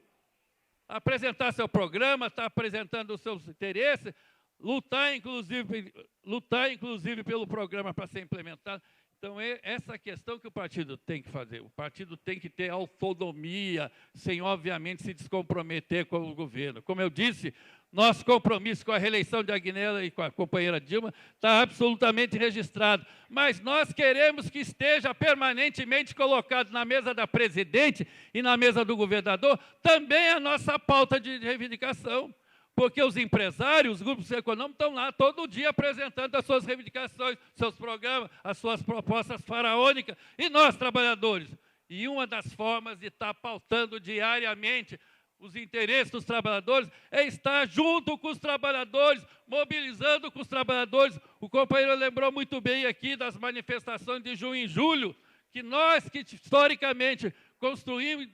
Speaker 9: apresentar seu programa, estar apresentando os seus interesses, lutar inclusive pelo programa para ser implementado. Então, é essa questão que o partido tem que fazer. O partido tem que ter autonomia, sem, obviamente, se descomprometer com o governo. Como eu disse, nosso compromisso com a reeleição de Agnello e com a companheira Dilma está absolutamente registrado. Mas nós queremos que esteja permanentemente colocado na mesa da presidente e na mesa do governador também a nossa pauta de reivindicação. Porque os empresários, os grupos econômicos estão lá todo dia apresentando as suas reivindicações, seus programas, as suas propostas faraônicas, e nós, trabalhadores. E uma das formas de estar pautando diariamente os interesses dos trabalhadores é estar junto com os trabalhadores, mobilizando com os trabalhadores. O companheiro lembrou muito bem aqui das manifestações de junho e julho, que nós que historicamente construímos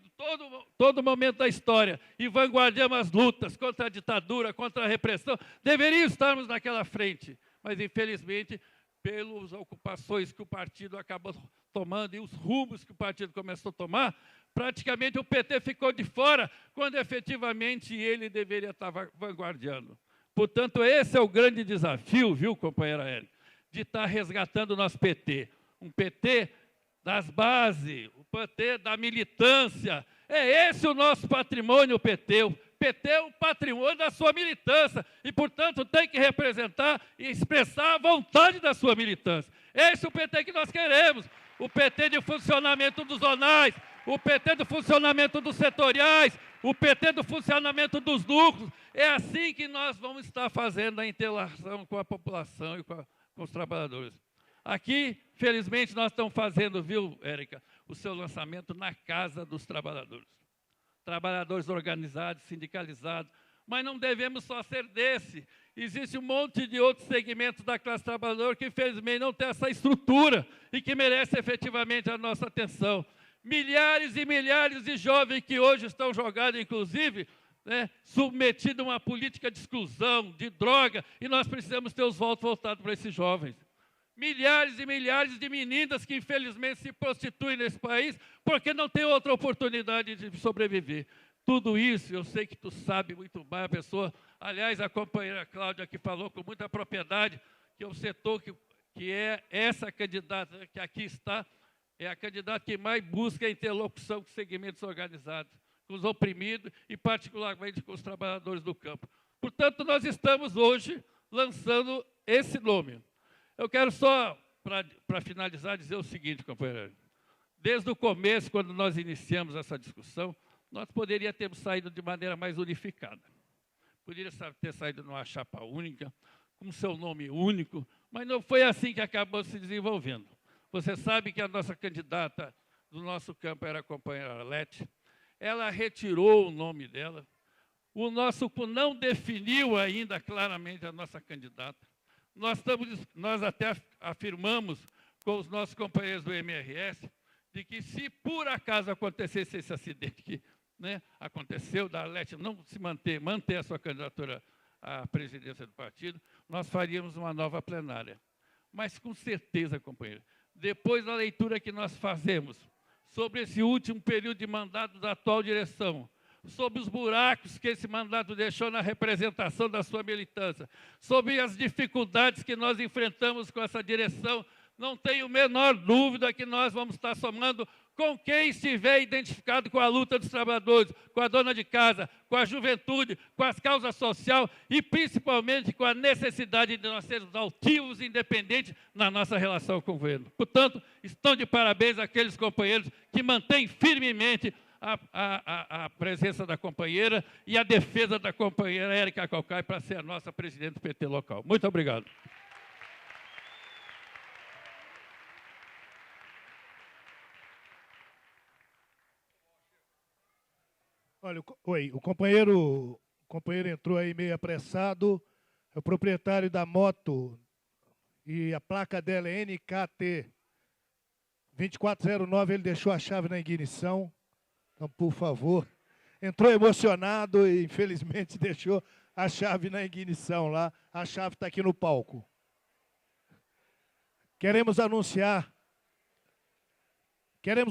Speaker 9: todo momento da história e vanguardamos as lutas contra a ditadura, contra a repressão, deveríamos estarmos naquela frente. Mas, infelizmente, pelas ocupações que o partido acabou tomando e os rumos que o partido começou a tomar, praticamente o PT ficou de fora, quando efetivamente ele deveria estar vanguardiando. Portanto, esse é o grande desafio, viu, companheira Érica, de estar resgatando o nosso PT. Um PT das bases, o PT da militância. É esse o nosso patrimônio, o PT. O PT é o patrimônio da sua militância e, portanto, tem que representar e expressar a vontade da sua militância. Esse é o PT que nós queremos. O PT de funcionamento dos zonais, o PT do funcionamento dos setoriais, o PT do funcionamento dos núcleos. É assim que nós vamos estar fazendo a interação com a população e com os trabalhadores. Aqui, felizmente, nós estamos fazendo, viu, Érica, o seu lançamento na Casa dos Trabalhadores. Trabalhadores organizados, sindicalizados, mas não devemos só ser desse. Existe um monte de outros segmentos da classe trabalhadora que, infelizmente, não tem essa estrutura e que merece efetivamente a nossa atenção. Milhares e milhares de jovens que hoje estão jogados, inclusive, submetidos a uma política de exclusão, de droga, e nós precisamos ter os votos voltados para esses jovens. Milhares e milhares de meninas que, infelizmente, se prostituem nesse país porque não tem outra oportunidade de sobreviver. Tudo isso, eu sei que tu sabe muito bem, a pessoa, aliás, a companheira Cláudia que falou com muita propriedade, que é o setor que é essa candidata que aqui está, é a candidata que mais busca a interlocução com segmentos organizados, com os oprimidos e, particularmente, com os trabalhadores do campo. Portanto, nós estamos hoje lançando esse nome. Eu quero só, para finalizar, dizer o seguinte, companheiro. Desde o começo, quando nós iniciamos essa discussão, nós poderíamos ter saído de maneira mais unificada. Poderia ter saído numa chapa única, com seu nome único, mas não foi assim que acabou se desenvolvendo. Você sabe que a nossa candidata do nosso campo era a companheira Lete. Ela retirou o nome dela. O nosso não definiu ainda claramente a nossa candidata. Nós até afirmamos com os nossos companheiros do MRS de que, se por acaso acontecesse esse acidente que aconteceu, da Lete não se manter a sua candidatura à presidência do partido, nós faríamos uma nova plenária. Mas, com certeza, companheiro, depois da leitura que nós fazemos sobre esse último período de mandato da atual direção, sobre os buracos que esse mandato deixou na representação da sua militância, sobre as dificuldades que nós enfrentamos com essa direção, não tenho a menor dúvida que nós vamos estar somando com quem estiver identificado com a luta dos trabalhadores, com a dona de casa, com a juventude, com as causas sociais e, principalmente, com a necessidade de nós sermos altivos e independentes na nossa relação com o governo. Portanto, estão de parabéns aqueles companheiros que mantêm firmemente a presença da companheira e a defesa da companheira Érica Cocai para ser a nossa presidente do PT local. Muito obrigado.
Speaker 2: Olha, o companheiro entrou aí meio apressado, é o proprietário da moto e a placa dela é NKT 2409, ele deixou a chave na ignição. Então, por favor, entrou emocionado e, infelizmente, deixou a chave na ignição lá. A chave está aqui no palco. Queremos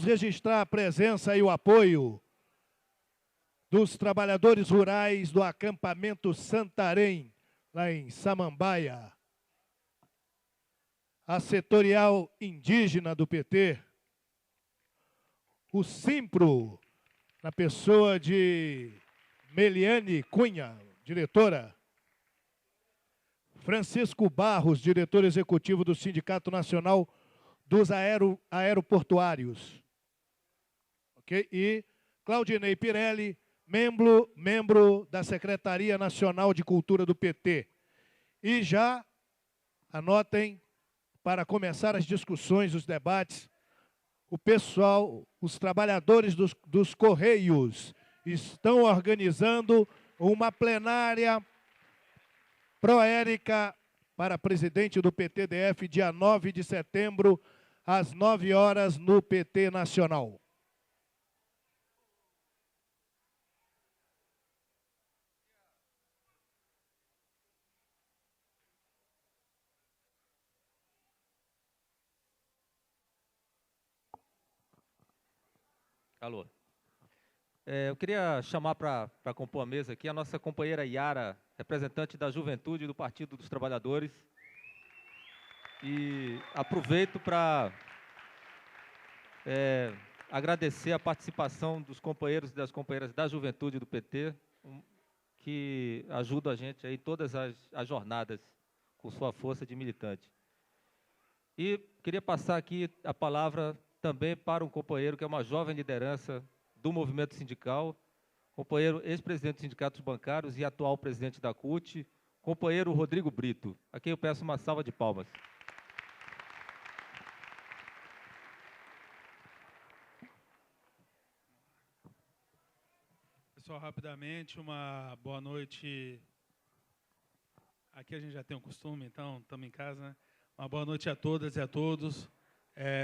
Speaker 2: registrar a presença e o apoio dos trabalhadores rurais do acampamento Santarém, lá em Samambaia. A setorial indígena do PT, o Simpro, na pessoa de Meliane Cunha, diretora. Francisco Barros, diretor executivo do Sindicato Nacional dos Aeroportuários. Okay? E Claudinei Pirelli, membro da Secretaria Nacional de Cultura do PT. E já, anotem, para começar as discussões, os debates, o pessoal, os trabalhadores dos Correios estão organizando uma plenária pró-Érica para presidente do PTDF, dia 9 de setembro, às 9 horas, no PT Nacional.
Speaker 3: Alô. Eu queria chamar para compor a mesa aqui a nossa companheira Yara, representante da Juventude do Partido dos Trabalhadores. E aproveito para agradecer a participação dos companheiros e das companheiras da Juventude do PT, que ajudam a gente aí em todas as jornadas com sua força de militante. E queria passar aqui a palavra também para um companheiro que é uma jovem liderança do movimento sindical, companheiro ex-presidente dos sindicatos bancários e atual presidente da CUT, companheiro Rodrigo Brito, a quem eu peço uma salva de palmas.
Speaker 10: Pessoal, rapidamente, uma boa noite. Aqui a gente já tem um costume, então estamos em casa, né? Uma boa noite a todas e a todos.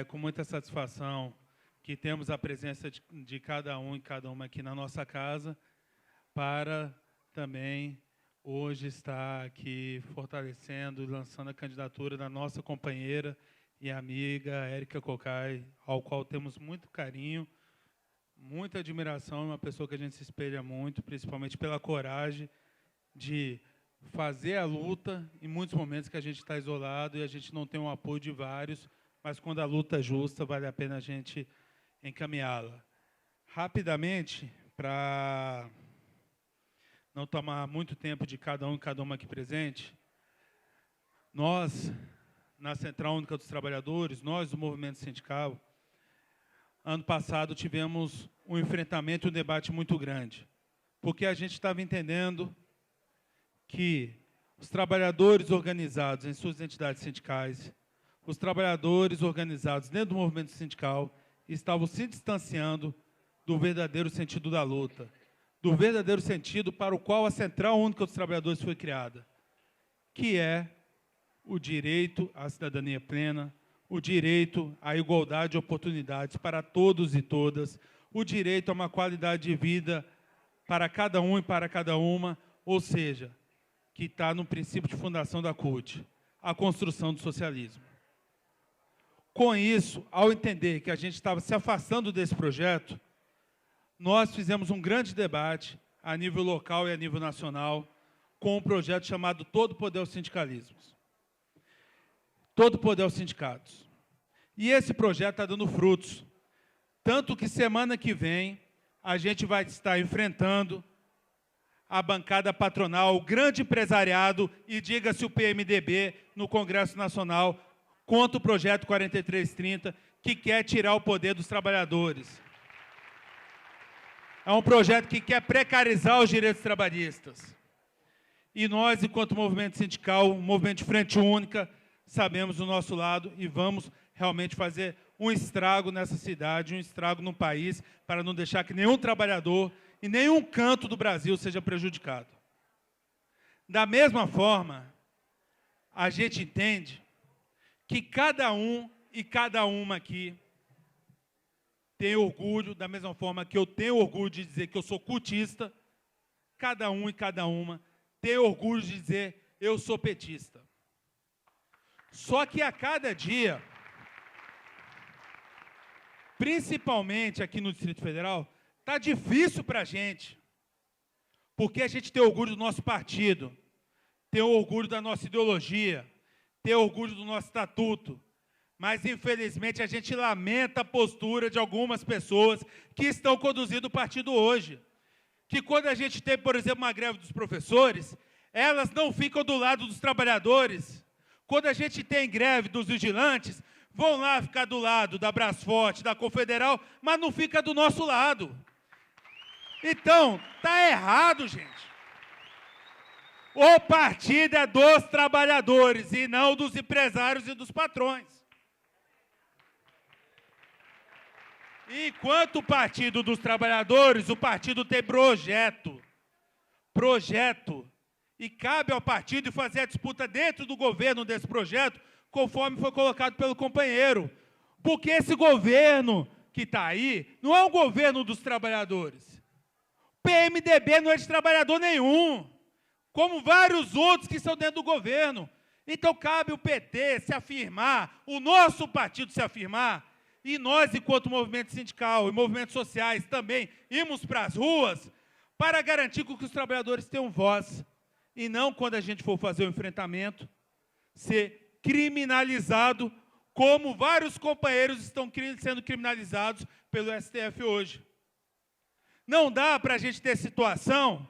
Speaker 10: Com muita satisfação que temos a presença de cada um e cada uma aqui na nossa casa, para também hoje estar aqui fortalecendo e lançando a candidatura da nossa companheira e amiga Érica Cocai, ao qual temos muito carinho, muita admiração, uma pessoa que a gente se espelha muito, principalmente pela coragem de fazer a luta em muitos momentos que a gente está isolado e a gente não tem o apoio de vários, mas quando a luta é justa, vale a pena a gente encaminhá-la. Rapidamente, para não tomar muito tempo de cada um e cada uma aqui presente, nós, na Central Única dos Trabalhadores, nós do movimento sindical, ano passado tivemos um enfrentamento e um debate muito grande, porque a gente estava entendendo que os trabalhadores organizados em suas entidades sindicais, os trabalhadores organizados dentro do movimento sindical estavam se distanciando do verdadeiro sentido da luta, do verdadeiro sentido para o qual a Central Única dos Trabalhadores foi criada, que é o direito à cidadania plena, o direito à igualdade de oportunidades para todos e todas, o direito a uma qualidade de vida para cada um e para cada uma, ou seja, que está no princípio de fundação da CUT, a construção do socialismo. Com isso, ao entender que a gente estava se afastando desse projeto, nós fizemos um grande debate a nível local e a nível nacional com um projeto chamado Todo Poder aos Sindicalismos. Todo Poder aos Sindicatos. E esse projeto está dando frutos. Tanto que semana que vem a gente vai estar enfrentando a bancada patronal, o grande empresariado e, diga-se, o PMDB no Congresso Nacional, contra o projeto 4330, que quer tirar o poder dos trabalhadores. É um projeto que quer precarizar os direitos trabalhistas. E nós, enquanto movimento sindical, movimento de frente única, sabemos do nosso lado e vamos realmente fazer um estrago nessa cidade, um estrago no país, para não deixar que nenhum trabalhador e nenhum canto do Brasil seja prejudicado. Da mesma forma, a gente entende que cada um e cada uma aqui tem orgulho, da mesma forma que eu tenho orgulho de dizer que eu sou cutista, cada um e cada uma tem orgulho de dizer eu sou petista. Só que a cada dia, principalmente aqui no Distrito Federal, está difícil para a gente, porque a gente tem orgulho do nosso partido, tem orgulho da nossa ideologia, tem orgulho do nosso estatuto, mas, infelizmente, a gente lamenta a postura de algumas pessoas que estão conduzindo o partido hoje. Que quando a gente tem, por exemplo, uma greve dos professores, elas não ficam do lado dos trabalhadores. Quando a gente tem greve dos vigilantes, vão lá ficar do lado da Brasforte, da Confederal, mas não fica do nosso lado. Então, está errado, gente. O partido é dos trabalhadores e não dos empresários e dos patrões. Enquanto o Partido dos Trabalhadores, o partido tem projeto. E cabe ao partido fazer a disputa dentro do governo desse projeto, conforme foi colocado pelo companheiro. Porque esse governo que está aí não é um governo dos trabalhadores. O PMDB não é de trabalhador nenhum, como vários outros que estão dentro do governo. Então, cabe o PT se afirmar, o nosso partido se afirmar, e nós, enquanto movimento sindical e movimentos sociais, também irmos para as ruas para garantir que os trabalhadores tenham voz. E não, quando a gente for fazer o enfrentamento, ser criminalizado, como vários companheiros estão sendo criminalizados pelo STF hoje. Não dá para a gente ter situação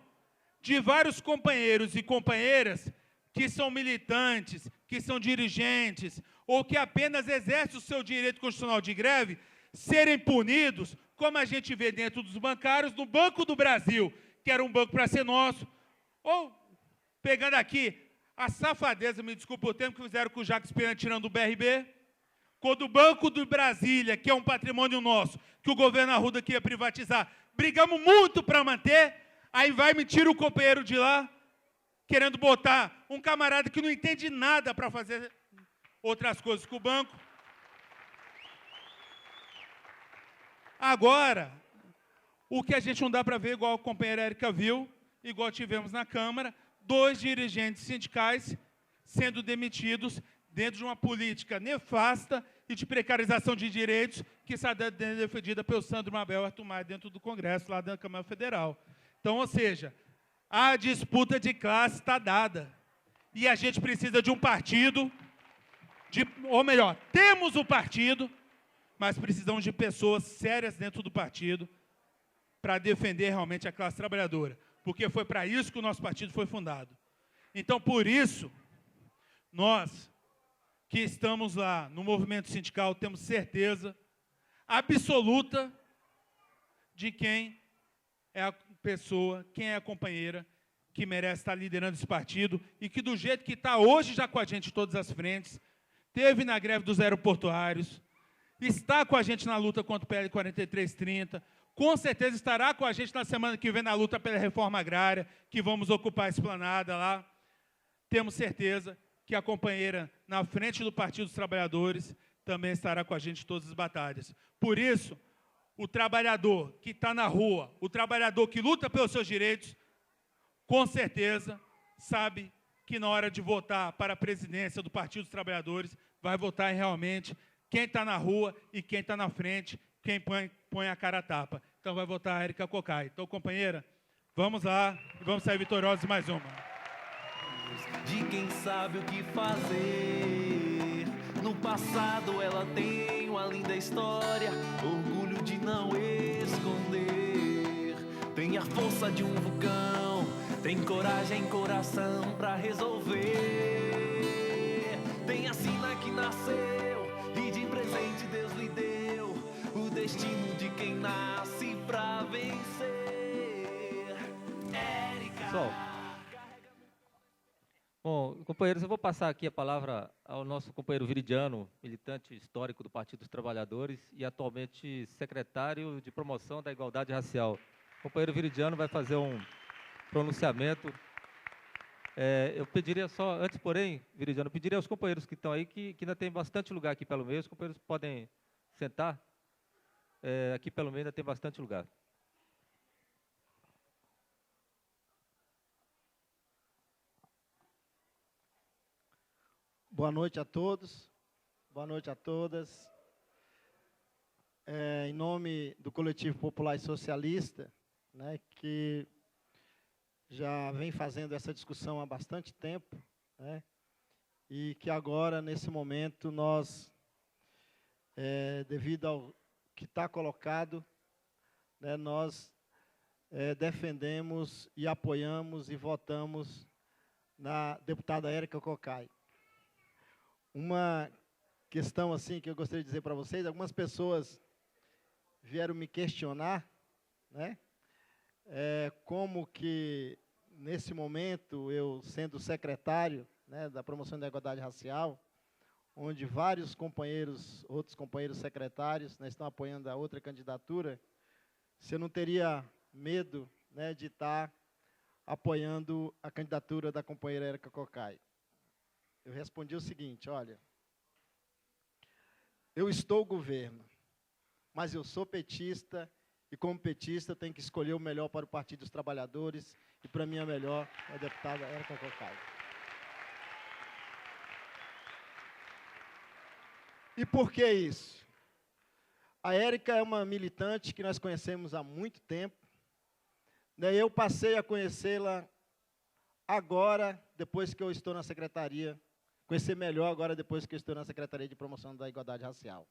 Speaker 10: de vários companheiros e companheiras que são militantes, que são dirigentes, ou que apenas exercem o seu direito constitucional de greve, serem punidos, como a gente vê dentro dos bancários, no Banco do Brasil, que era um banco para ser nosso, ou, pegando aqui, a safadeza, me desculpa o termo, que fizeram com o Jacques Pena tirando o BRB, quando o Banco do Brasília, que é um patrimônio nosso, que o governo Arruda queria privatizar, brigamos muito para manter, aí vai me tira o companheiro de lá, querendo botar um camarada que não entende nada para fazer outras coisas com o banco. Agora, o que a gente não dá para ver, igual a companheira Érica viu, igual tivemos na Câmara, 2 dirigentes sindicais sendo demitidos dentro de uma política nefasta e de precarização de direitos que está defendida pelo Sandro Mabel Arthur Maia dentro do Congresso, lá da Câmara Federal. Então, ou seja, a disputa de classe está dada. E a gente precisa de um partido, ou melhor, temos o partido, mas precisamos de pessoas sérias dentro do partido para defender realmente a classe trabalhadora. Porque foi para isso que o nosso partido foi fundado. Então, por isso, nós que estamos lá no movimento sindical temos certeza absoluta de quem é a pessoa, quem é a companheira que merece estar liderando esse partido e que, do jeito que está hoje, já com a gente em todas as frentes, teve na greve dos aeroportuários, está com a gente na luta contra o PL 4330, com certeza estará com a gente na semana que vem na luta pela reforma agrária, que vamos ocupar a esplanada lá. Temos certeza que a companheira na frente do Partido dos Trabalhadores também estará com a gente em todas as batalhas. Por isso, o trabalhador que está na rua, o trabalhador que luta pelos seus direitos, com certeza sabe que na hora de votar para a presidência do Partido dos Trabalhadores, vai votar realmente quem está na rua e quem está na frente, quem põe a cara a tapa. Então vai votar a Érica Cocai. Então, companheira, vamos lá e vamos sair vitoriosos mais uma.
Speaker 11: De quem sabe o que fazer. No passado ela tem uma linda história, orgulho de não esconder. Tem a força de um vulcão, tem coragem e coração pra resolver. Tem a sina que nasceu e de presente Deus lhe deu o destino de quem nasce pra vencer. Érica.
Speaker 3: Bom, companheiros, eu vou passar aqui a palavra ao nosso companheiro Viridiano, militante histórico do Partido dos Trabalhadores e atualmente secretário de promoção da igualdade racial. O companheiro Viridiano vai fazer um pronunciamento. Eu pediria só, antes, porém, Viridiano, eu pediria aos companheiros que estão aí, que ainda tem bastante lugar aqui pelo meio, os companheiros podem sentar. Aqui pelo meio ainda tem bastante lugar.
Speaker 12: Boa noite a todos, boa noite a todas. Em nome do Coletivo Popular e Socialista, né, que já vem fazendo essa discussão há bastante tempo, né, e que agora, nesse momento, nós, devido ao que está colocado, né, nós defendemos e apoiamos e votamos na deputada Érica Cocai. Uma questão assim que eu gostaria de dizer para vocês, algumas pessoas vieram me questionar, né, como que, nesse momento, eu sendo secretário, né, da promoção da igualdade racial, onde vários companheiros, outros companheiros secretários, né, estão apoiando a outra candidatura, se eu não teria medo, né, de estar apoiando a candidatura da companheira Érica Cocai. Eu respondi o seguinte: olha, eu estou governo, mas eu sou petista e, como petista, tenho que escolher o melhor para o Partido dos Trabalhadores e, para mim, a melhor é a deputada Érica Cocai. E por que isso? A Érica é uma militante que nós conhecemos há muito tempo. Eu passei a conhecê-la agora, depois que eu estou na secretaria, conhecer melhor agora, depois que eu estou na Secretaria de Promoção da Igualdade Racial.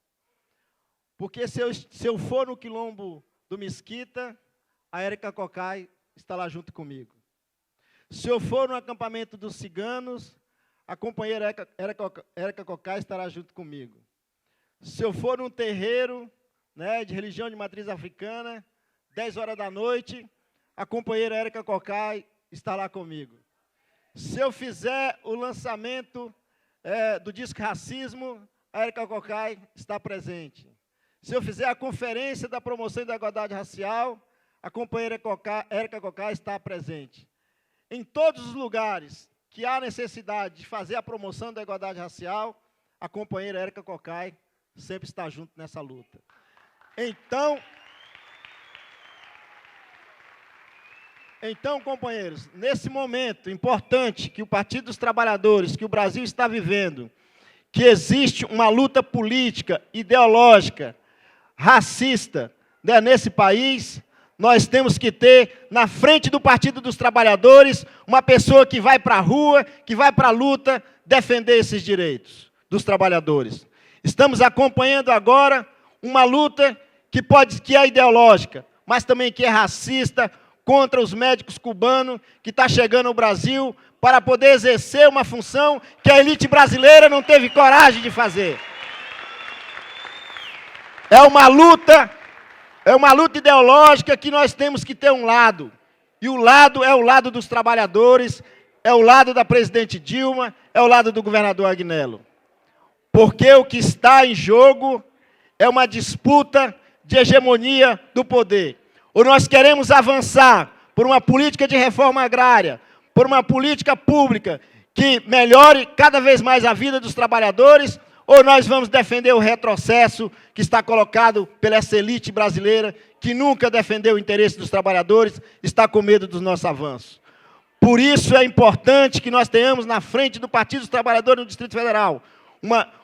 Speaker 12: Porque se eu for no quilombo do Mesquita, a Érica Cocai está lá junto comigo. Se eu for no acampamento dos ciganos, a companheira Érica Cocai estará junto comigo. Se eu for num terreiro, né, de religião de matriz africana, 10 horas da noite, a companheira Érica Cocai está lá comigo. Se eu fizer o lançamento do disco Racismo, a Érica Cocai está presente. Se eu fizer a conferência da promoção da igualdade racial, a companheira Érica Cocai está presente. Em todos os lugares que há necessidade de fazer a promoção da igualdade racial, a companheira Érica Cocai sempre está junto nessa luta. Então, companheiros, nesse momento importante que o Partido dos Trabalhadores, que o Brasil está vivendo, que existe uma luta política, ideológica, racista, né, nesse país, nós temos que ter, na frente do Partido dos Trabalhadores, uma pessoa que vai para a rua, que vai para a luta, defender esses direitos dos trabalhadores. Estamos acompanhando agora uma luta que é ideológica, mas também que é racista, contra os médicos cubanos, que está chegando ao Brasil para poder exercer uma função que a elite brasileira não teve coragem de fazer. É uma luta ideológica que nós temos que ter um lado. E o lado é o lado dos trabalhadores, é o lado da presidente Dilma, é o lado do governador Agnello. Porque o que está em jogo é uma disputa de hegemonia do poder. Ou nós queremos avançar por uma política de reforma agrária, por uma política pública que melhore cada vez mais a vida dos trabalhadores, ou nós vamos defender o retrocesso que está colocado pela essa elite brasileira, que nunca defendeu o interesse dos trabalhadores, está com medo dos nossos avanços. Por isso é importante que nós tenhamos na frente do Partido dos Trabalhadores no Distrito Federal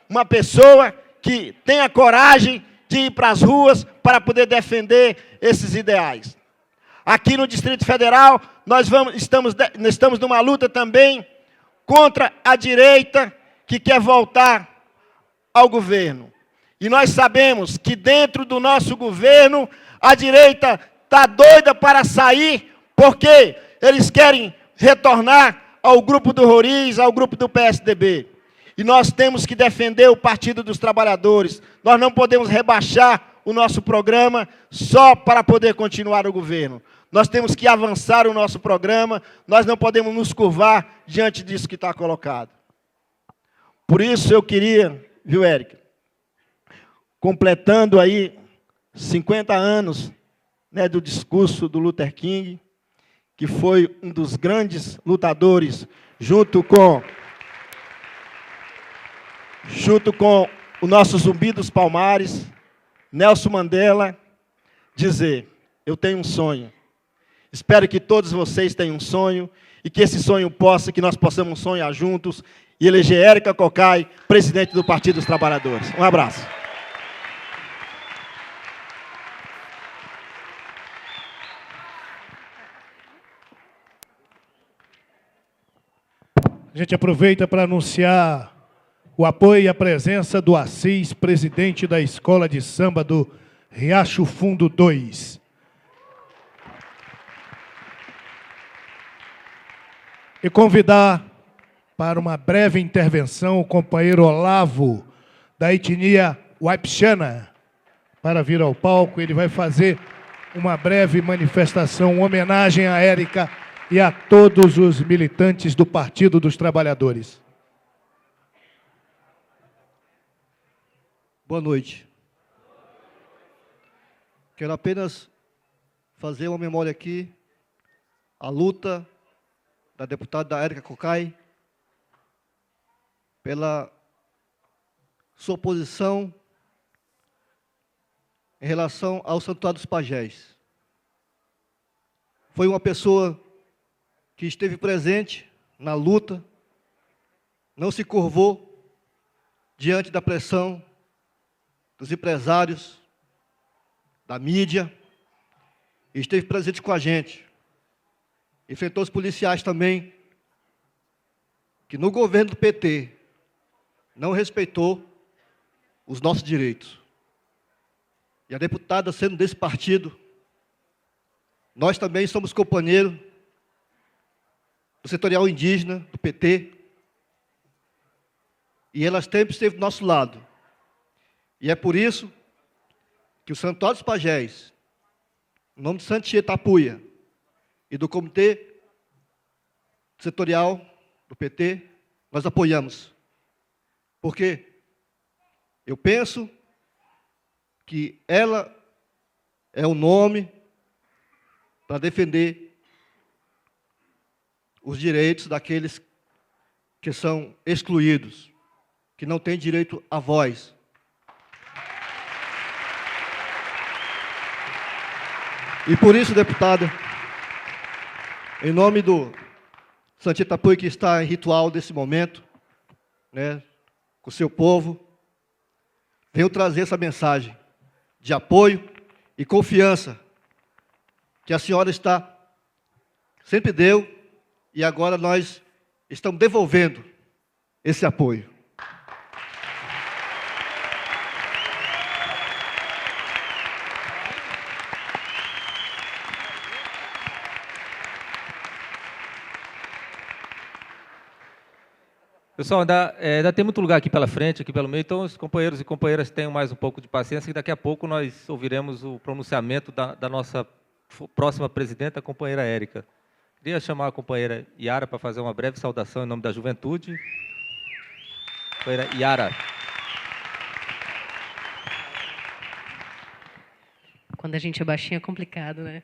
Speaker 12: uma pessoa que tenha coragem de ir para as ruas para poder defender esses ideais. Aqui no Distrito Federal, nós estamos numa luta também contra a direita que quer voltar ao governo. E nós sabemos que dentro do nosso governo, a direita está doida para sair, porque eles querem retornar ao grupo do Roriz, ao grupo do PSDB. E nós temos que defender o Partido dos Trabalhadores. Nós não podemos rebaixar o nosso programa só para poder continuar o governo. Nós temos que avançar o nosso programa, nós não podemos nos curvar diante disso que está colocado. Por isso eu queria, viu, Érica, completando aí 50 anos, né, do discurso do Luther King, que foi um dos grandes lutadores, junto com o nosso Zumbi dos Palmares, Nelson Mandela, dizer: eu tenho um sonho. Espero que todos vocês tenham um sonho e que esse sonho que nós possamos sonhar juntos e eleger Érica Cocai, presidente do Partido dos Trabalhadores. Um abraço.
Speaker 2: A gente aproveita para anunciar o apoio e a presença do Assis, presidente da Escola de Samba do Riacho Fundo 2. E convidar para uma breve intervenção o companheiro Olavo, da etnia Waipixana, para vir ao palco. Ele vai fazer uma breve manifestação, uma homenagem a Érica e a todos os militantes do Partido dos Trabalhadores.
Speaker 13: Boa noite. Quero apenas fazer uma memória aqui, a luta da deputada Érica Cocai pela sua posição em relação ao Santuário dos Pajés. Foi uma pessoa que esteve presente na luta, não se curvou diante da pressão dos empresários, da mídia, e esteve presente com a gente. Enfrentou os policiais também, que no governo do PT não respeitou os nossos direitos. E a deputada, sendo desse partido, nós também somos companheiros do setorial indígena, do PT, e ela sempre esteve do nosso lado. E é por isso que o Santuário dos Pajés, em nome de Santia Tapuia e do Comitê Setorial do PT, nós apoiamos. Porque eu penso que ela é o nome para defender os direitos daqueles que são excluídos, que não têm direito à voz. E por isso, deputada, em nome do Santia Tapuia, que está em ritual desse momento, né, com o seu povo, venho trazer essa mensagem de apoio e confiança que a senhora sempre deu, e agora nós estamos devolvendo esse apoio.
Speaker 3: Pessoal, ainda tem muito lugar aqui pela frente, aqui pelo meio, então os companheiros e companheiras tenham mais um pouco de paciência, que daqui a pouco nós ouviremos o pronunciamento da nossa próxima presidenta, a companheira Érica. Queria chamar a companheira Yara para fazer uma breve saudação em nome da juventude. Companheira Yara.
Speaker 14: Quando a gente é baixinho é complicado, né?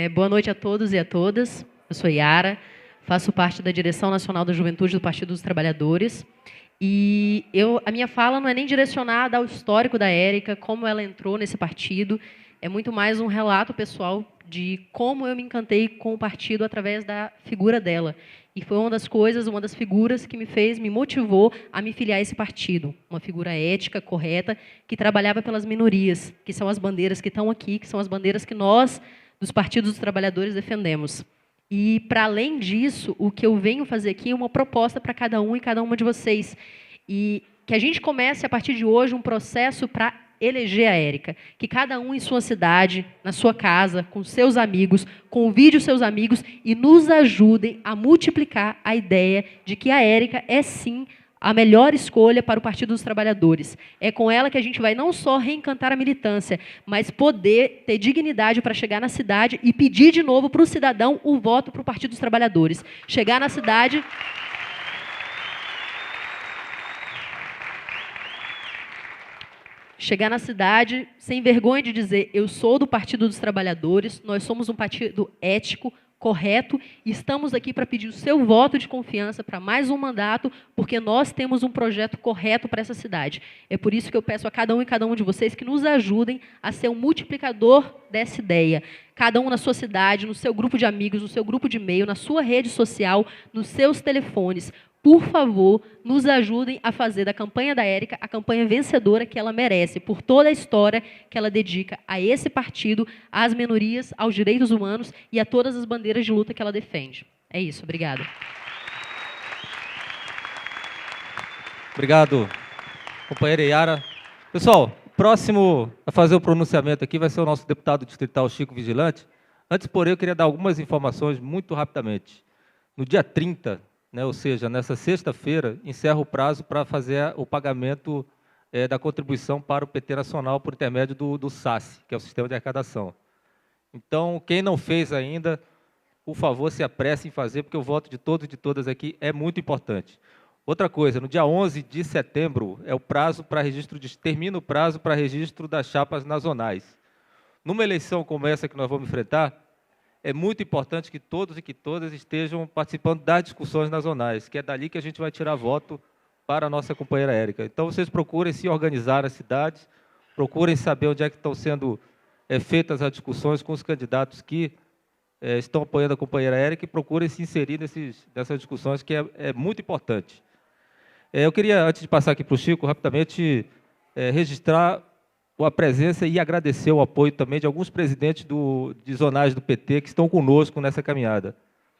Speaker 14: Boa noite a todos e a todas. Eu sou Yara. Faço parte da Direção Nacional da Juventude do Partido dos Trabalhadores. E a minha fala não é nem direcionada ao histórico da Érica, como ela entrou nesse partido. É muito mais um relato pessoal de como eu me encantei com o partido através da figura dela. E foi uma das figuras que me motivou a me filiar a esse partido. Uma figura ética, correta, que trabalhava pelas minorias, que são as bandeiras que estão aqui, que são as bandeiras que nós, dos partidos dos trabalhadores, defendemos. E, para além disso, o que eu venho fazer aqui é uma proposta para cada um e cada uma de vocês. E que a gente comece, a partir de hoje, um processo para eleger a Érica. Que cada um em sua cidade, na sua casa, com seus amigos, convide os seus amigos e nos ajudem a multiplicar a ideia de que a Érica é, sim, a melhor escolha para o Partido dos Trabalhadores. É com ela que a gente vai não só reencantar a militância, mas poder ter dignidade para chegar na cidade e pedir de novo para o cidadão o voto para o Partido dos Trabalhadores. Chegar na cidade... Chegar na cidade sem vergonha de dizer: eu sou do Partido dos Trabalhadores, nós somos um partido ético, correto, e estamos aqui para pedir o seu voto de confiança para mais um mandato, porque nós temos um projeto correto para essa cidade. É por isso que eu peço a cada um e cada um de vocês que nos ajudem a ser um multiplicador dessa ideia. Cada um na sua cidade, no seu grupo de amigos, no seu grupo de e-mail, na sua rede social, nos seus telefones. Por favor, nos ajudem a fazer da campanha da Érica a campanha vencedora que ela merece, por toda a história que ela dedica a esse partido, às minorias, aos direitos humanos e a todas as bandeiras de luta que ela defende. É isso, obrigada.
Speaker 3: Obrigado, companheira Yara. Pessoal, o próximo a fazer o pronunciamento aqui vai ser o nosso deputado distrital Chico Vigilante. Antes, porém, eu queria dar algumas informações muito rapidamente. No dia 30, ou seja, nessa sexta-feira, encerra o prazo para fazer o pagamento da contribuição para o PT Nacional por intermédio do SAS, que é o Sistema de Arrecadação. Então, quem não fez ainda, por favor, se apresse em fazer, porque o voto de todos e de todas aqui é muito importante. Outra coisa, no dia 11 de setembro é o prazo para registro termina o prazo para registro das chapas nacionais. Numa eleição como essa que nós vamos enfrentar, é muito importante que todos e que todas estejam participando das discussões nacionais, que é dali que a gente vai tirar voto para a nossa companheira Érica. Então, vocês procurem se organizar nas cidades, procurem saber onde é que estão sendo feitas as discussões com os candidatos que estão apoiando a companheira Érica e procurem se inserir nessas discussões, que é muito importante. Eu queria, antes de passar aqui para o Chico, rapidamente registrar a presença e agradecer o apoio também de alguns presidentes de zonais do PT que estão conosco nessa caminhada.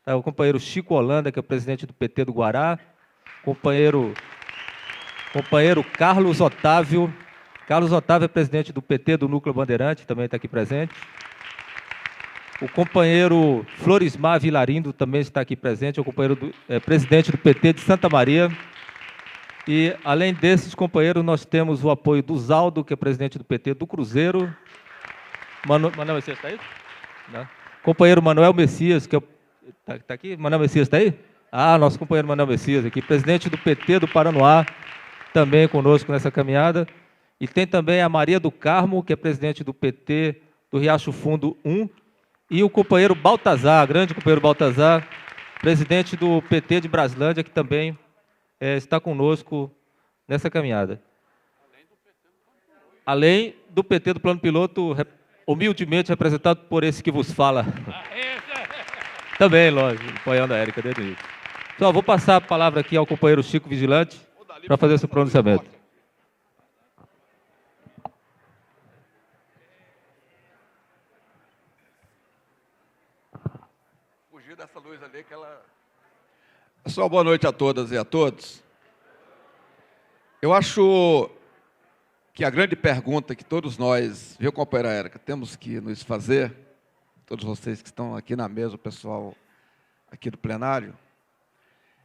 Speaker 3: O companheiro Chico Holanda, que é o presidente do PT do Guará, companheiro Carlos Otávio. Carlos Otávio é presidente do PT do Núcleo Bandeirante, também está aqui presente. O companheiro Florismar Vilarindo também está aqui presente, é o companheiro presidente do PT de Santa Maria. E, além desses companheiros, nós temos o apoio do Zaldo, que é presidente do PT do Cruzeiro. Manuel Messias está aí? Não. Companheiro Manuel Messias, que está aqui? Manuel Messias está aí? Ah, nosso companheiro Manuel Messias aqui, presidente do PT do Paranoá, também conosco nessa caminhada. E tem também a Maria do Carmo, que é presidente do PT do Riacho Fundo 1. E o companheiro Baltazar, grande companheiro Baltazar, presidente do PT de Braslândia, que também está conosco nessa caminhada. Além do PT do Plano Piloto, humildemente representado por esse que vos fala. Também, lógico, apoiando a Érica desde o início. Então, vou passar a palavra aqui ao companheiro Chico Vigilante para fazer esse pronunciamento.
Speaker 15: Fugir dessa luz ali que ela... Pessoal, boa noite a todas e a todos. Eu acho que a grande pergunta que todos nós, viu, companheira Érica, temos que nos fazer, todos vocês que estão aqui na mesa, o pessoal aqui do plenário,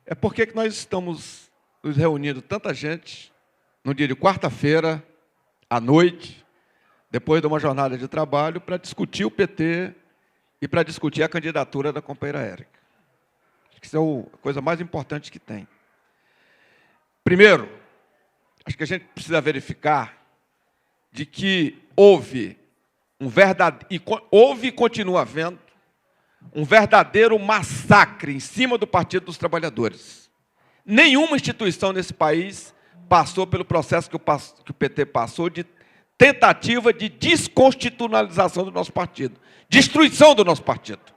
Speaker 15: é por que nós estamos nos reunindo tanta gente no dia de quarta-feira, à noite, depois de uma jornada de trabalho, para discutir o PT e para discutir a candidatura da companheira Érica. Acho que isso é a coisa mais importante que tem. Primeiro, acho que a gente precisa verificar de que houve e continua havendo um verdadeiro massacre em cima do Partido dos Trabalhadores. Nenhuma instituição nesse país passou pelo processo que o PT passou de tentativa de desconstitucionalização do nosso partido, destruição do nosso partido.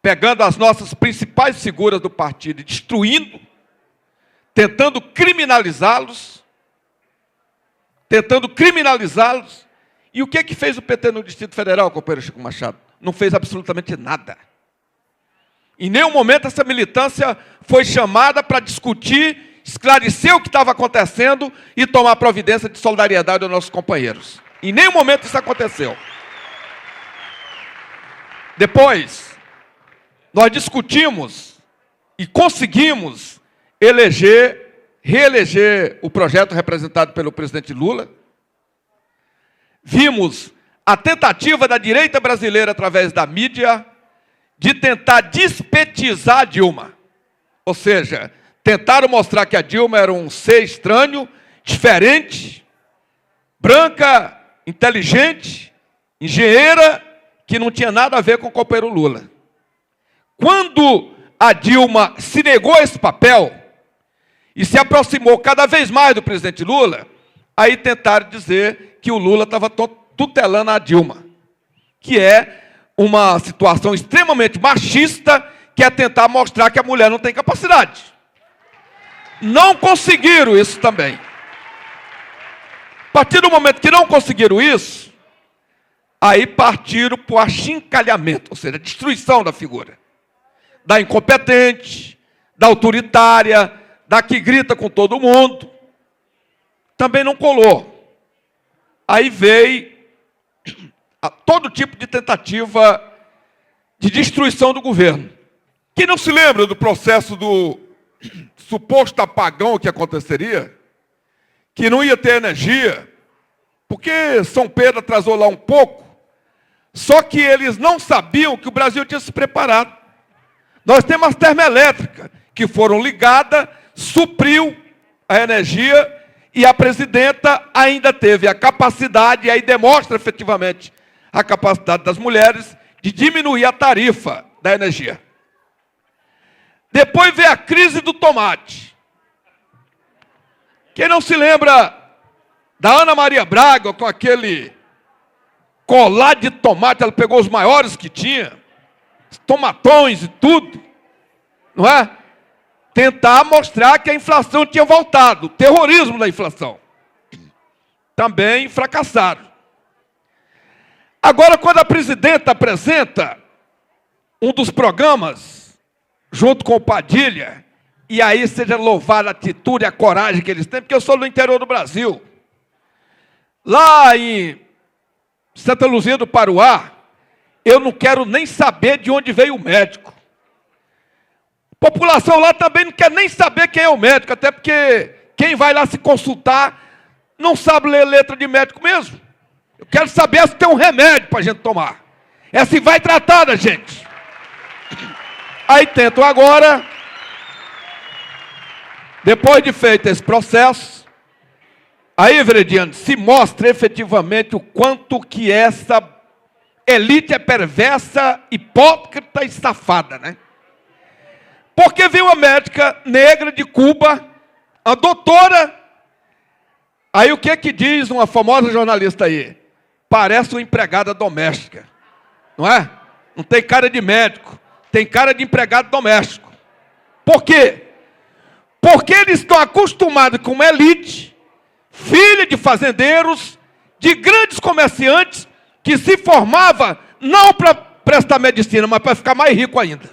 Speaker 15: Pegando as nossas principais figuras do partido e destruindo, tentando criminalizá-los. E o que fez o PT no Distrito Federal, companheiro Chico Machado? Não fez absolutamente nada. Em nenhum momento essa militância foi chamada para discutir, esclarecer o que estava acontecendo e tomar providência de solidariedade aos nossos companheiros. Em nenhum momento isso aconteceu. Depois, nós discutimos e conseguimos reeleger o projeto representado pelo presidente Lula. Vimos a tentativa da direita brasileira, através da mídia, de tentar despetizar a Dilma. Ou seja, tentaram mostrar que a Dilma era um ser estranho, diferente, branca, inteligente, engenheira, que não tinha nada a ver com o companheiro Lula. Quando a Dilma se negou a esse papel e se aproximou cada vez mais do presidente Lula, aí tentaram dizer que o Lula estava tutelando a Dilma, que é uma situação extremamente machista, que é tentar mostrar que a mulher não tem capacidade. Não conseguiram isso também. A partir do momento que não conseguiram isso, aí partiram para o achincalhamento, ou seja, a destruição da figura. Da incompetente, da autoritária, da que grita com todo mundo. Também não colou. Aí veio todo tipo de tentativa de destruição do governo. Quem não se lembra do processo do suposto apagão que aconteceria, que não ia ter energia, porque São Pedro atrasou lá um pouco, só que eles não sabiam que o Brasil tinha se preparado. Nós temos as termoelétricas que foram ligadas, supriu a energia, e a presidenta ainda teve a capacidade, e aí demonstra efetivamente a capacidade das mulheres de diminuir a tarifa da energia. Depois veio a crise do tomate. Quem não se lembra da Ana Maria Braga, com aquele colar de tomate, ela pegou os maiores que tinha, tomatões e tudo, não é? Tentar mostrar que a inflação tinha voltado, o terrorismo da inflação. Também fracassaram. Agora, quando a presidenta apresenta um dos programas, junto com o Padilha, e aí seja louvada a atitude e a coragem que eles têm, porque eu sou do interior do Brasil. Lá em Santa Luzia do Paruá, eu não quero nem saber de onde veio o médico. A população lá também não quer nem saber quem é o médico, até porque quem vai lá se consultar não sabe ler letra de médico mesmo. Eu quero saber se tem um remédio para a gente tomar. É se vai tratar da gente. Aí tentam agora, depois de feito esse processo, aí, Verediano, se mostra efetivamente o quanto que essa elite é perversa, hipócrita e safada, né? Porque veio uma médica negra de Cuba, a doutora, aí o que é que diz uma famosa jornalista aí? Parece uma empregada doméstica, não é? Não tem cara de médico, tem cara de empregado doméstico. Por quê? Porque eles estão acostumados com uma elite, filha de fazendeiros, de grandes comerciantes, que se formava não para prestar medicina, mas para ficar mais rico ainda.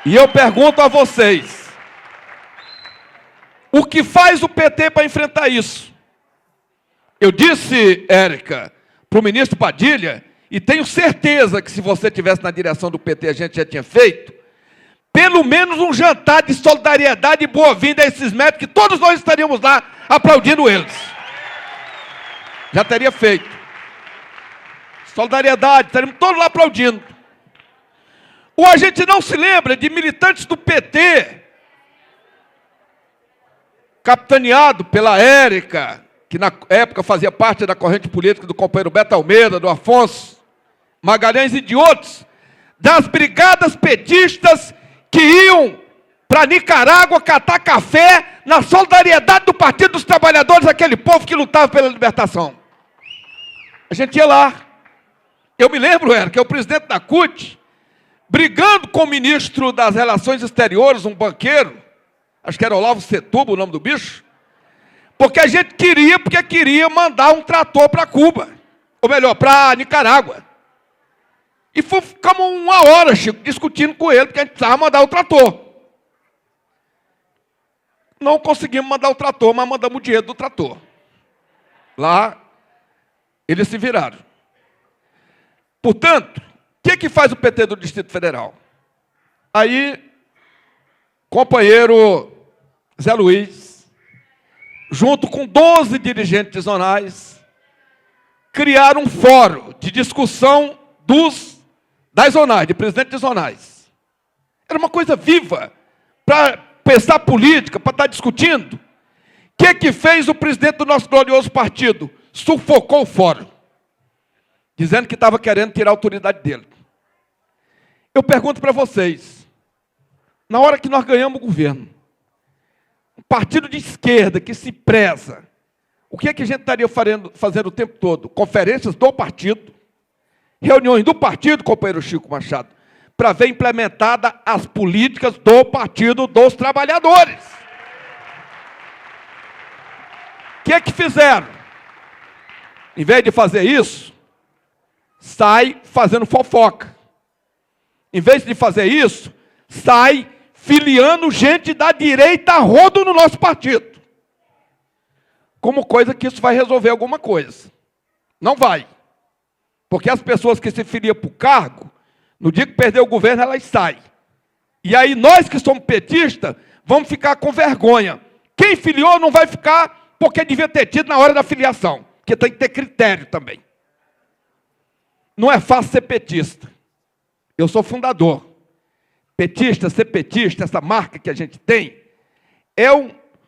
Speaker 15: E eu pergunto a vocês, o que faz o PT para enfrentar isso? Eu disse, Érica, para o ministro Padilha, e tenho certeza que se você estivesse na direção do PT, a gente já tinha feito, pelo menos um jantar de solidariedade e boa-vinda a esses médicos, que todos nós estaríamos lá aplaudindo eles. Já teria feito. Solidariedade, estaríamos todos lá aplaudindo. Ou a gente não se lembra de militantes do PT, capitaneado pela Érica, que na época fazia parte da corrente política do companheiro Beto Almeida, do Afonso Magalhães e de outros, das brigadas petistas que iam para Nicarágua catar café na solidariedade do Partido dos Trabalhadores, aquele povo que lutava pela libertação. A gente ia lá. Eu me lembro, que é o presidente da CUT, brigando com o ministro das Relações Exteriores, um banqueiro, acho que era Olavo Setúbal o nome do bicho, porque a gente queria mandar um trator para Cuba, ou melhor, para Nicarágua. E ficamos uma hora, Chico, discutindo com ele, porque a gente precisava mandar o trator. Não conseguimos mandar o trator, mas mandamos o dinheiro do trator. Lá, eles se viraram. Portanto, o que faz o PT do Distrito Federal? Aí, companheiro Zé Luiz, junto com 12 dirigentes zonais, criaram um fórum de discussão das zonais, de presidentes de zonais. Era uma coisa viva, para pensar política, para estar discutindo. O que fez o presidente do nosso glorioso partido? Sufocou o fórum, dizendo que estava querendo tirar a autoridade dele. Eu pergunto para vocês, na hora que nós ganhamos o governo, um partido de esquerda que se preza, o que a gente estaria fazendo o tempo todo? Conferências do partido, reuniões do partido, companheiro Chico Machado, para ver implementada as políticas do Partido dos Trabalhadores. O que fizeram? Em vez de fazer isso, sai fazendo fofoca. Em vez de fazer isso, sai filiando gente da direita a rodo no nosso partido. Como coisa que isso vai resolver alguma coisa. Não vai. Porque as pessoas que se filiam para o cargo, no dia que perder o governo, elas saem. E aí nós que somos petistas, vamos ficar com vergonha. Quem filiou não vai ficar porque devia ter tido na hora da filiação. Porque tem que ter critério também. Não é fácil ser petista. Eu sou fundador. Petista, ser petista, essa marca que a gente tem,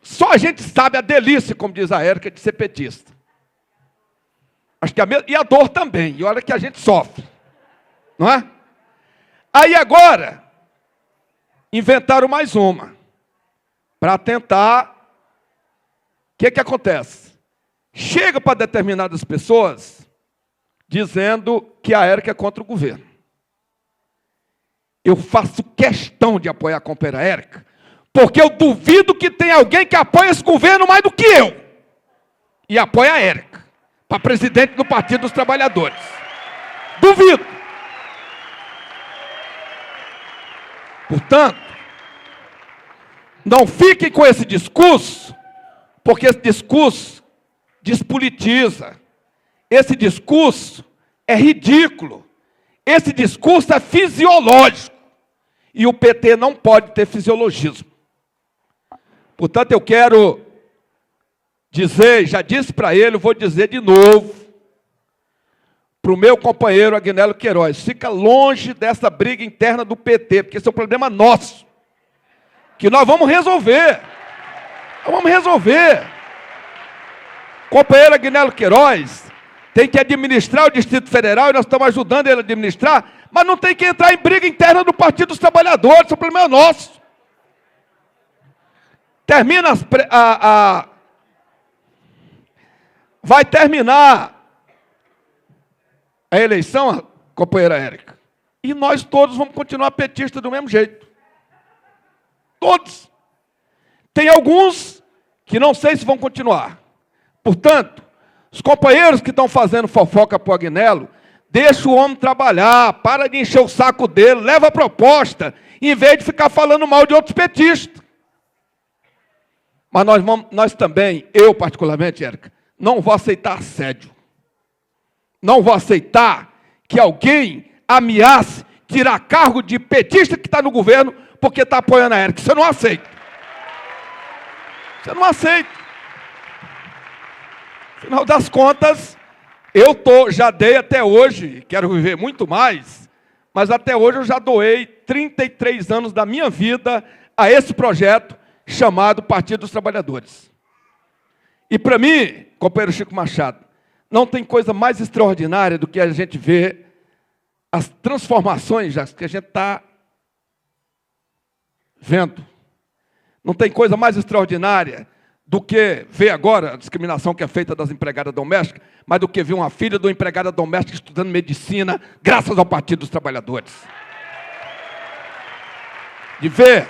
Speaker 15: só a gente sabe a delícia, como diz a Érica, de ser petista. Acho que e a dor também, e olha que a gente sofre. Não é? Aí agora, inventaram mais uma, para tentar que acontece? Chega para determinadas pessoas dizendo que a Érica é contra o governo. Eu faço questão de apoiar a companheira Érica, porque eu duvido que tenha alguém que apoie esse governo mais do que eu. E apoia a Érica, para presidente do Partido dos Trabalhadores. Duvido. Portanto, não fiquem com esse discurso, porque esse discurso despolitiza. Esse discurso é ridículo. Esse discurso é fisiológico. E o PT não pode ter fisiologismo. Portanto, eu quero dizer, já disse para ele, vou dizer de novo, para o meu companheiro Agnello Queiroz, fica longe dessa briga interna do PT, porque esse é um problema nosso, que nós vamos resolver. Nós vamos resolver. Companheiro Agnello Queiroz tem que administrar o Distrito Federal, e nós estamos ajudando ele a administrar, mas não tem que entrar em briga interna do Partido dos Trabalhadores, esse é um problema nosso. Termina vai terminar a eleição, companheira Érica, e nós todos vamos continuar petistas do mesmo jeito. Todos. Tem alguns que não sei se vão continuar. Portanto, os companheiros que estão fazendo fofoca para o Agnello, deixa o homem trabalhar, para de encher o saco dele, leva a proposta, em vez de ficar falando mal de outros petistas. Mas nós também, eu particularmente, Érica, não vou aceitar assédio. Não vou aceitar que alguém ameace tirar cargo de petista que está no governo porque está apoiando a Érica. Isso eu não aceito. Isso eu não aceito. Afinal das contas, já dei até hoje, quero viver muito mais, mas até hoje eu já doei 33 anos da minha vida a esse projeto chamado Partido dos Trabalhadores. E para mim, companheiro Chico Machado, não tem coisa mais extraordinária do que a gente ver as transformações que a gente está vendo. Não tem coisa mais extraordinária do que ver agora a discriminação que é feita das empregadas domésticas, mas do que ver uma filha de uma empregada doméstica estudando medicina, graças ao Partido dos Trabalhadores. De ver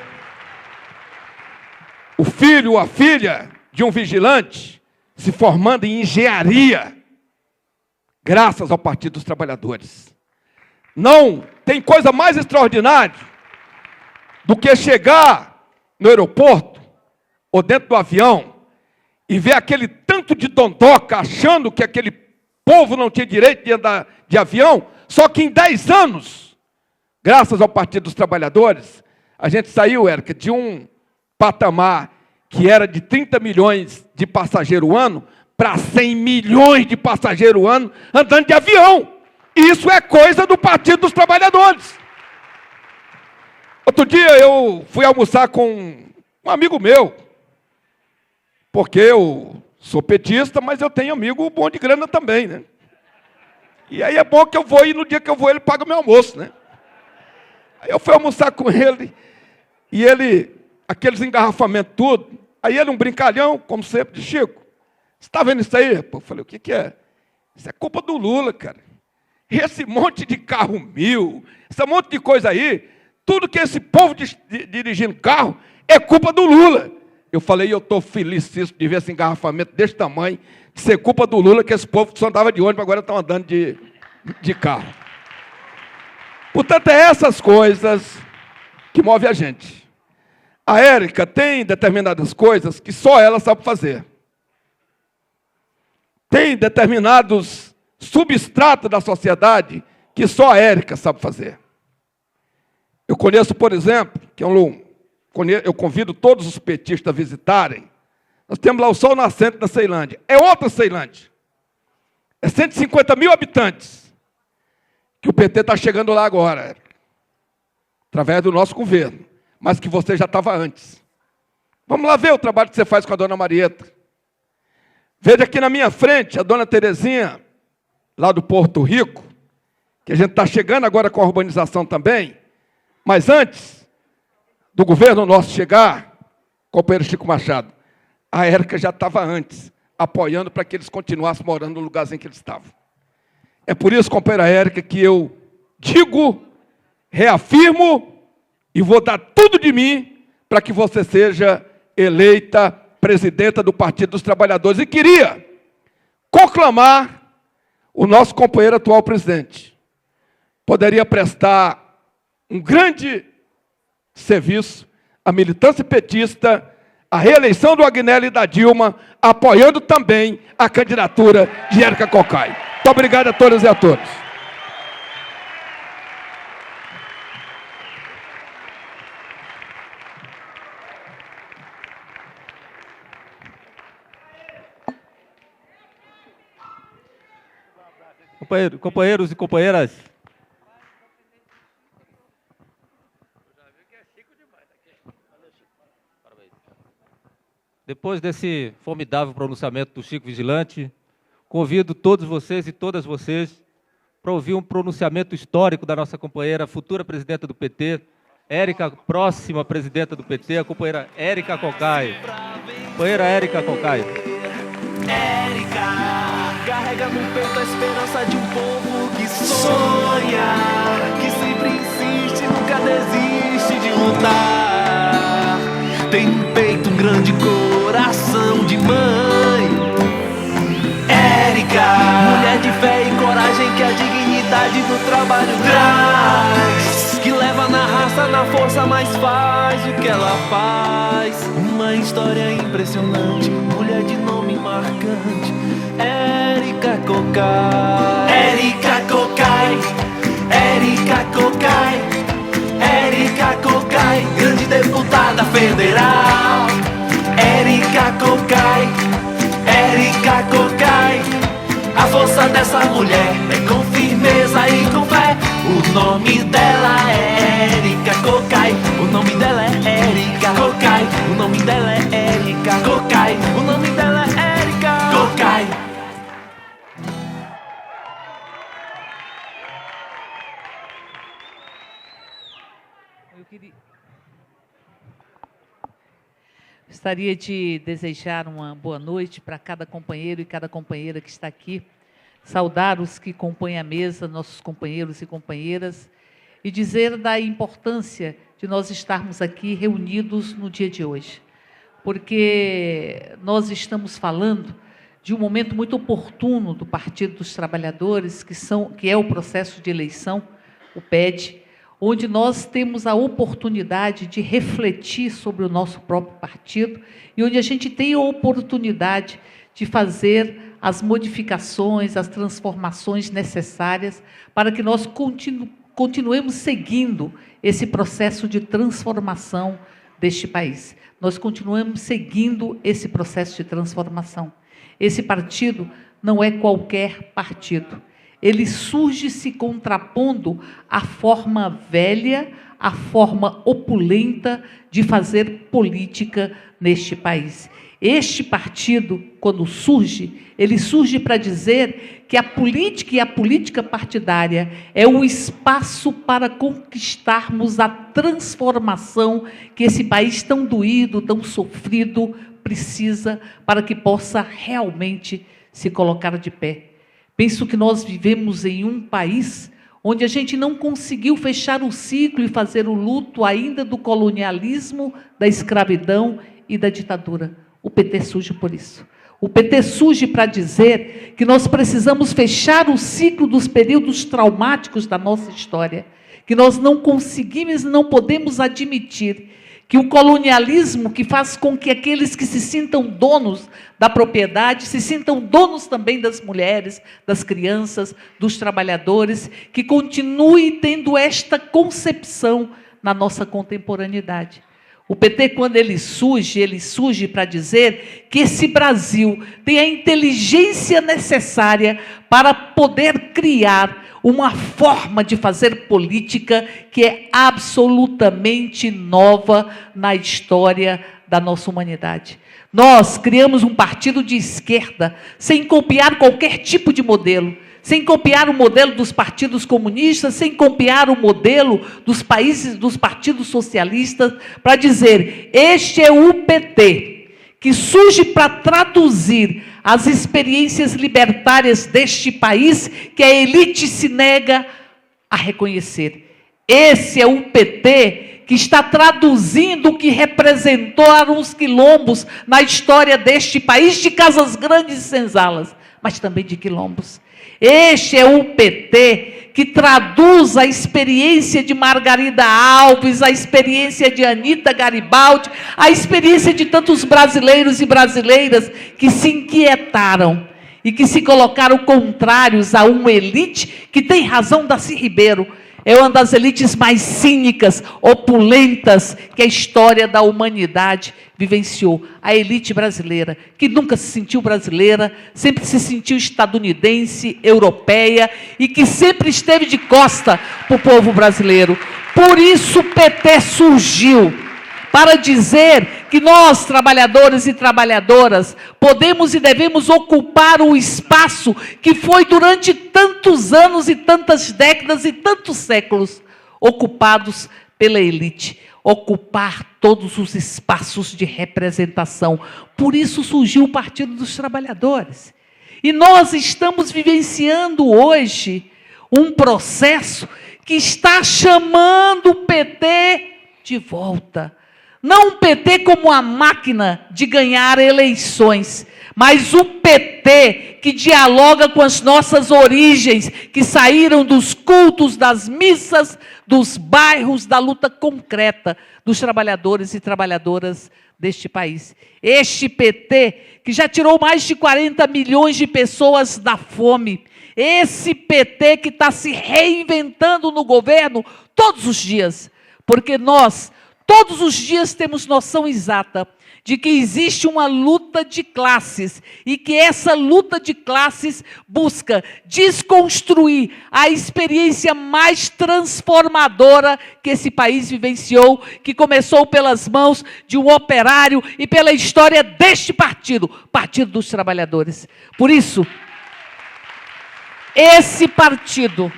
Speaker 15: o filho ou a filha de um vigilante se formando em engenharia, graças ao Partido dos Trabalhadores. Não tem coisa mais extraordinária do que chegar no aeroporto ou dentro do avião e ver aquele tanto de dondoca achando que aquele povo não tinha direito de andar de avião, só que em 10 anos, graças ao Partido dos Trabalhadores, a gente saiu, Érica, de um patamar que era de 30 milhões de passageiros ano para 100 milhões de passageiros ano andando de avião. Isso é coisa do Partido dos Trabalhadores. Outro dia eu fui almoçar com um amigo meu, porque eu sou petista, mas eu tenho amigo bom de grana também, né? E aí é bom que eu vou, e no dia que eu vou ele paga o meu almoço, né? Aí eu fui almoçar com ele, e ele, aqueles engarrafamentos tudo, aí ele um brincalhão, como sempre, de Chico, você está vendo isso aí? Eu falei, o que é? Isso é culpa do Lula, cara. Esse monte de carro mil, esse monte de coisa aí, tudo que esse povo dirigindo carro é culpa do Lula. Eu falei, eu estou felicíssimo de ver esse engarrafamento desse tamanho, de ser culpa do Lula, que esse povo que só andava de ônibus, agora estão andando de carro. Portanto, é essas coisas que movem a gente. A Érica tem determinadas coisas que só ela sabe fazer. Tem determinados substratos da sociedade que só a Érica sabe fazer. Eu conheço, por exemplo, que eu convido todos os petistas a visitarem. Nós temos lá o Sol Nascente da Ceilândia. É outra Ceilândia. É 150 mil habitantes que o PT está chegando lá agora, através do nosso governo, mas que você já estava antes. Vamos lá ver o trabalho que você faz com a dona Marieta. Veja aqui na minha frente a dona Terezinha, lá do Porto Rico, que a gente está chegando agora com a urbanização também, mas antes do governo nosso chegar, companheiro Chico Machado, a Érica já estava antes, apoiando para que eles continuassem morando no lugarzinho que eles estavam. É por isso, companheira Érica, que eu digo, reafirmo e vou dar tudo de mim para que você seja eleita presidenta do Partido dos Trabalhadores. E queria conclamar o nosso companheiro atual presidente. Poderia prestar um grande serviço à militância petista, à reeleição do Agnello e da Dilma, apoiando também a candidatura de Érica Cocai. Muito obrigado a todas e a todos.
Speaker 3: Companheiros e companheiras, depois desse formidável pronunciamento do Chico Vigilante, convido todos vocês e todas vocês para ouvir um pronunciamento histórico da nossa companheira, futura presidenta do PT, Érica, próxima presidenta do PT, a companheira Érica Cocai. Companheira Érica Cocai.
Speaker 11: Érica carrega no peito a esperança de um povo que sonha, que sempre insiste, nunca desiste de lutar. Tem no peito um grande coração de mãe. Érica, mulher de fé e coragem que a dignidade do trabalho traz, que leva na raça, na força, mas faz o que ela faz. Uma história impressionante, mulher de nome marcante, Érica Cocai. Érica Cocai, Érica Cocai, Érica Cocai, grande deputada federal. Érica Cocai, Érica Cocai, a força dessa mulher é com firmeza e com fé. O nome dela é Érica Cocai, o nome dela é Érica Cocai, o nome dela é Érica Cocai, o nome dela é Érica Cocai.
Speaker 16: Gostaria de desejar uma boa noite para cada companheiro e cada companheira que está aqui, saudar os que compõem a mesa, nossos companheiros e companheiras, e dizer da importância de nós estarmos aqui reunidos no dia de hoje, porque nós estamos falando de um momento muito oportuno do Partido dos Trabalhadores, que é o processo de eleição, o PED, onde nós temos a oportunidade de refletir sobre o nosso próprio partido e onde a gente tem a oportunidade de fazer as modificações, as transformações necessárias para que nós continuemos seguindo esse processo de transformação deste país. Nós continuamos seguindo esse processo de transformação. Esse partido não é qualquer partido. Ele surge se contrapondo à forma velha, à forma opulenta de fazer política neste país. Este partido, quando surge, ele surge para dizer que a política e a política partidária é o espaço para conquistarmos a transformação que esse país tão doído, tão sofrido, precisa para que possa realmente se colocar de pé. Penso que nós vivemos em um país onde a gente não conseguiu fechar o ciclo e fazer o luto ainda do colonialismo, da escravidão e da ditadura. O PT surge por isso. O PT surge para dizer que nós precisamos fechar o ciclo dos períodos traumáticos da nossa história, que nós não conseguimos e não podemos admitir que o colonialismo, que faz com que aqueles que se sintam donos da propriedade, se sintam donos também das mulheres, das crianças, dos trabalhadores, que continue tendo esta concepção na nossa contemporaneidade. O PT, quando ele surge para dizer que esse Brasil tem a inteligência necessária para poder criar uma forma de fazer política que é absolutamente nova na história da nossa humanidade. Nós criamos um partido de esquerda, sem copiar qualquer tipo de modelo, sem copiar o modelo dos partidos comunistas, sem copiar o modelo dos países, dos partidos socialistas, para dizer, este é o PT, que surge para traduzir as experiências libertárias deste país que a elite se nega a reconhecer. Esse é o PT que está traduzindo o que representaram os quilombos na história deste país, de casas grandes e senzalas, mas também de quilombos. Este é o PT que traduz a experiência de Margarida Alves, a experiência de Anita Garibaldi, a experiência de tantos brasileiros e brasileiras que se inquietaram e que se colocaram contrários a uma elite que tem razão. Darcy Ribeiro é uma das elites mais cínicas, opulentas que a história da humanidade vivenciou. A elite brasileira, que nunca se sentiu brasileira, sempre se sentiu estadunidense, europeia, e que sempre esteve de costa para o povo brasileiro. Por isso o PT surgiu, para dizer que nós, trabalhadores e trabalhadoras, podemos e devemos ocupar o espaço que foi durante tantos anos e tantas décadas e tantos séculos ocupados pela elite. Ocupar todos os espaços de representação. Por isso surgiu o Partido dos Trabalhadores. E nós estamos vivenciando hoje um processo que está chamando o PT de volta. Não o PT como a máquina de ganhar eleições, mas o PT que dialoga com as nossas origens, que saíram dos cultos, das missas, dos bairros, da luta concreta dos trabalhadores e trabalhadoras deste país. Este PT que já tirou mais de 40 milhões de pessoas da fome. Esse PT que está se reinventando no governo todos os dias, porque nós todos os dias temos noção exata de que existe uma luta de classes e que essa luta de classes busca desconstruir a experiência mais transformadora que esse país vivenciou, que começou pelas mãos de um operário e pela história deste partido, Partido dos Trabalhadores. Por isso, esse partido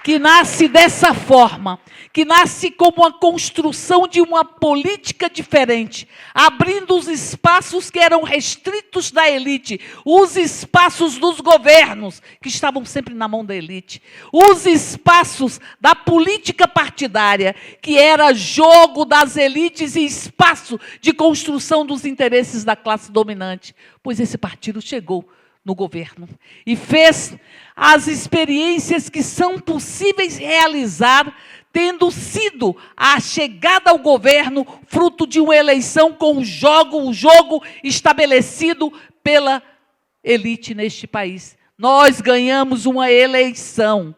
Speaker 16: que nasce dessa forma, que nasce como a construção de uma política diferente, abrindo os espaços que eram restritos da elite, os espaços dos governos, que estavam sempre na mão da elite, os espaços da política partidária, que era jogo das elites e espaço de construção dos interesses da classe dominante. Pois esse partido chegou no governo e fez as experiências que são possíveis realizar, tendo sido a chegada ao governo fruto de uma eleição com o jogo estabelecido pela elite neste país. Nós ganhamos uma eleição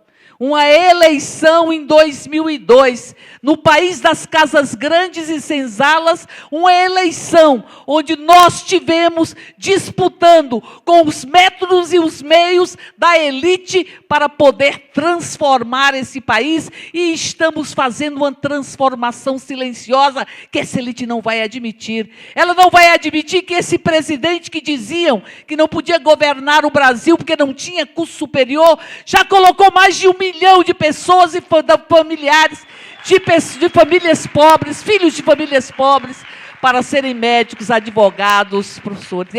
Speaker 16: em 2002, no país das casas grandes e senzalas, uma eleição onde nós tivemos disputando com os métodos e os meios da elite para poder transformar esse país, e estamos fazendo uma transformação silenciosa que essa elite não vai admitir. Ela não vai admitir que esse presidente que diziam que não podia governar o Brasil porque não tinha curso superior, já colocou mais de 1 milhão de pessoas e familiares de famílias pobres, filhos de famílias pobres, para serem médicos, advogados, professores.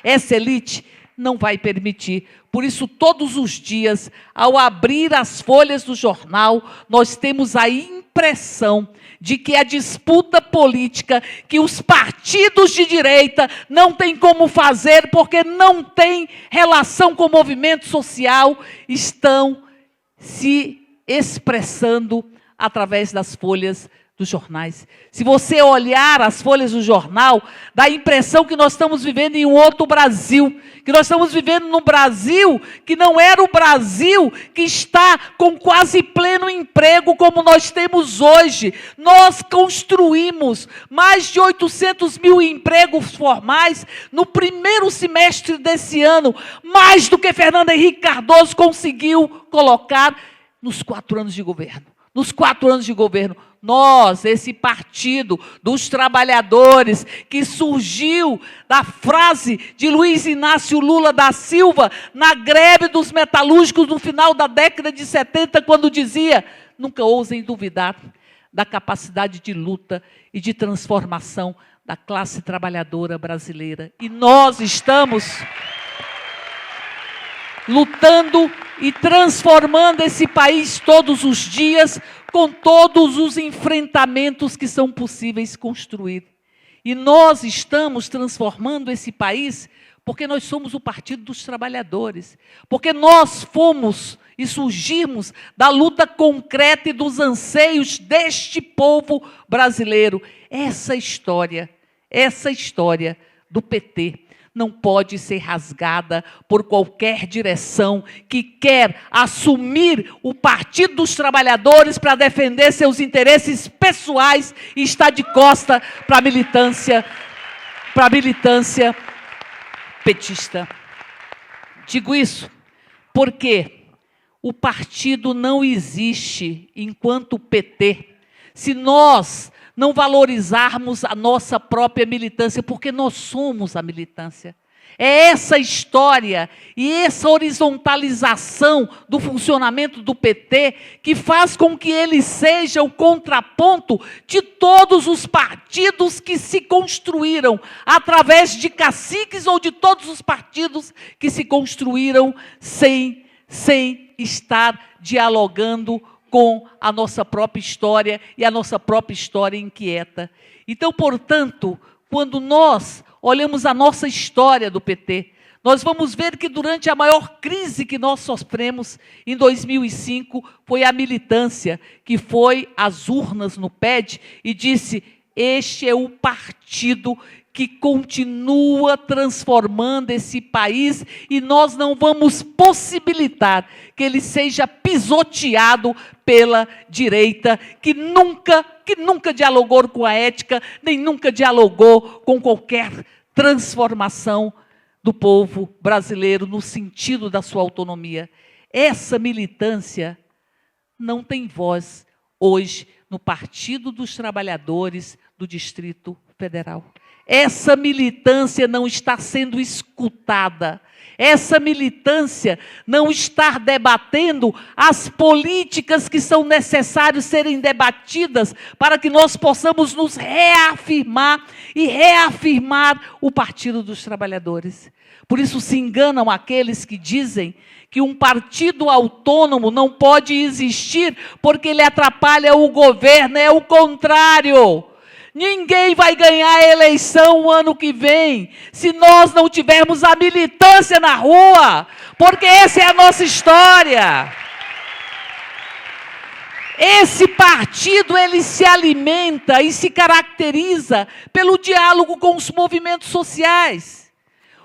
Speaker 16: Essa elite não vai permitir. Por isso, todos os dias, ao abrir as folhas do jornal, nós temos a impressão de que a disputa política, que os partidos de direita não têm como fazer, porque não tem relação com o movimento social, estão se expressando através das folhas dos jornais. Se você olhar as folhas do jornal, dá a impressão que nós estamos vivendo em um outro Brasil, que nós estamos vivendo num Brasil que não era o Brasil que está com quase pleno emprego como nós temos hoje. Nós construímos mais de 800 mil empregos formais no primeiro semestre desse ano, mais do que Fernando Henrique Cardoso conseguiu colocar nos 4 anos de governo. Nos 4 anos de governo, nós, esse Partido dos Trabalhadores, que surgiu da frase de Luiz Inácio Lula da Silva, na greve dos metalúrgicos no final da década de 70, quando dizia: nunca ousem duvidar da capacidade de luta e de transformação da classe trabalhadora brasileira. E nós estamos lutando e transformando esse país todos os dias, com todos os enfrentamentos que são possíveis construir. E nós estamos transformando esse país porque nós somos o Partido dos Trabalhadores, porque nós fomos e surgimos da luta concreta e dos anseios deste povo brasileiro. Essa história do PT não pode ser rasgada por qualquer direção que quer assumir o Partido dos Trabalhadores para defender seus interesses pessoais e estar de costa para a militância petista. Digo isso porque o partido não existe enquanto PT se nós não valorizarmos a nossa própria militância, porque nós somos a militância. É essa história e essa horizontalização do funcionamento do PT que faz com que ele seja o contraponto de todos os partidos que se construíram através de caciques ou de todos os partidos que se construíram sem estar dialogando com a nossa própria história e a nossa própria história inquieta. Então, portanto, quando nós olhamos a nossa história do PT, nós vamos ver que durante a maior crise que nós sofremos em 2005 foi a militância, que foi às urnas no PED e disse: este é o partido que continua transformando esse país e nós não vamos possibilitar que ele seja pisoteado pela direita, que nunca dialogou com a ética, nem nunca dialogou com qualquer transformação do povo brasileiro no sentido da sua autonomia. Essa militância não tem voz hoje no Partido dos Trabalhadores do Distrito Federal. Essa militância não está sendo escutada. Essa militância não está debatendo as políticas que são necessárias serem debatidas para que nós possamos nos reafirmar e reafirmar o Partido dos Trabalhadores. Por isso se enganam aqueles que dizem que um partido autônomo não pode existir porque ele atrapalha o governo. É o contrário. Ninguém vai ganhar a eleição o ano que vem se nós não tivermos a militância na rua, porque essa é a nossa história. Esse partido, ele se alimenta e se caracteriza pelo diálogo com os movimentos sociais.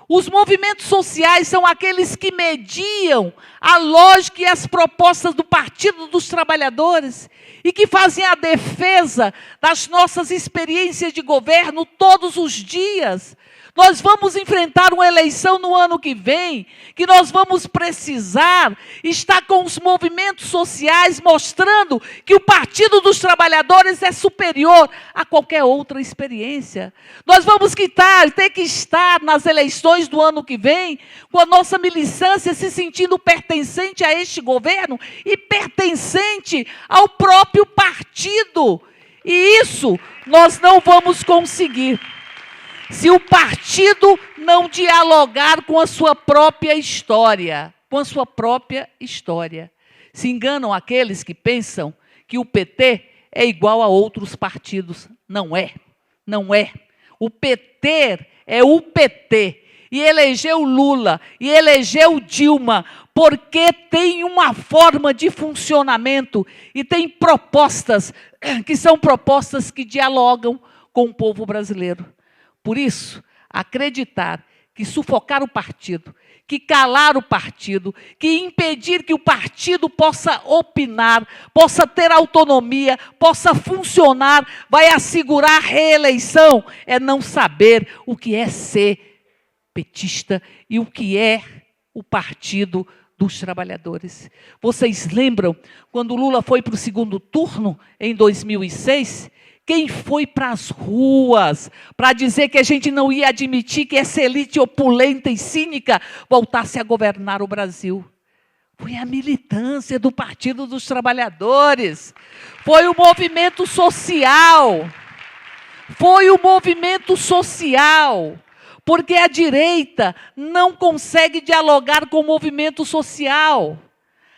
Speaker 16: Os movimentos sociais são aqueles que mediam a lógica e as propostas do Partido dos Trabalhadores e que fazem a defesa das nossas experiências de governo todos os dias. Nós vamos enfrentar uma eleição no ano que vem, que nós vamos precisar estar com os movimentos sociais mostrando que o Partido dos Trabalhadores é superior a qualquer outra experiência. Nós vamos ter que estar nas eleições do ano que vem com a nossa militância se sentindo pertencente a este governo e pertencente ao próprio partido. E isso nós não vamos conseguir se o partido não dialogar com a sua própria história, Se enganam aqueles que pensam que o PT é igual a outros partidos. Não é. O PT é o PT. E elegeu Lula, e elegeu Dilma, porque tem uma forma de funcionamento e tem propostas que são propostas que dialogam com o povo brasileiro. Por isso, acreditar que sufocar o partido, que calar o partido, que impedir que o partido possa opinar, possa ter autonomia, possa funcionar, vai assegurar a reeleição, é não saber o que é ser petista e o que é o Partido dos Trabalhadores. Vocês lembram quando Lula foi para o segundo turno, em 2006? Quem foi para as ruas para dizer que a gente não ia admitir que essa elite opulenta e cínica voltasse a governar o Brasil? Foi a militância do Partido dos Trabalhadores. Foi o movimento social. Foi o movimento social. Porque a direita não consegue dialogar com o movimento social.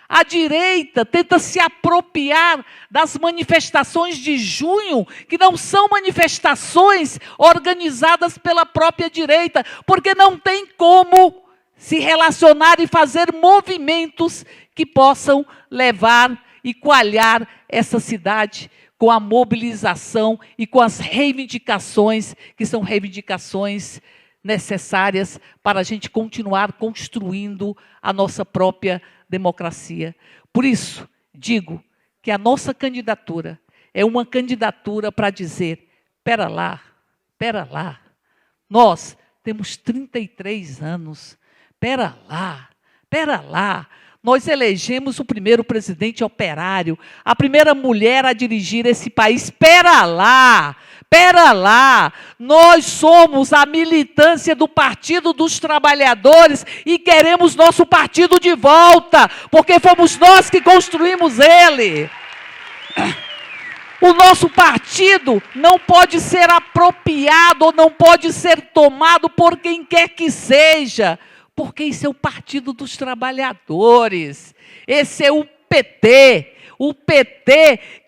Speaker 16: A direita tenta se apropriar das manifestações de junho, que não são manifestações organizadas pela própria direita, porque não tem como se relacionar e fazer movimentos que possam levar e coalhar essa cidade com a mobilização e com as reivindicações, que são reivindicações necessárias para a gente continuar construindo a nossa própria democracia. Por isso, digo que a nossa candidatura é uma candidatura para dizer, pera lá, nós temos 33 anos, pera lá, nós elegemos o primeiro presidente operário, a primeira mulher a dirigir esse país, pera lá, nós somos a militância do Partido dos Trabalhadores e queremos nosso partido de volta, porque fomos nós que construímos ele. O nosso partido não pode ser apropriado ou não pode ser tomado por quem quer que seja, porque esse é o Partido dos Trabalhadores, esse é o PT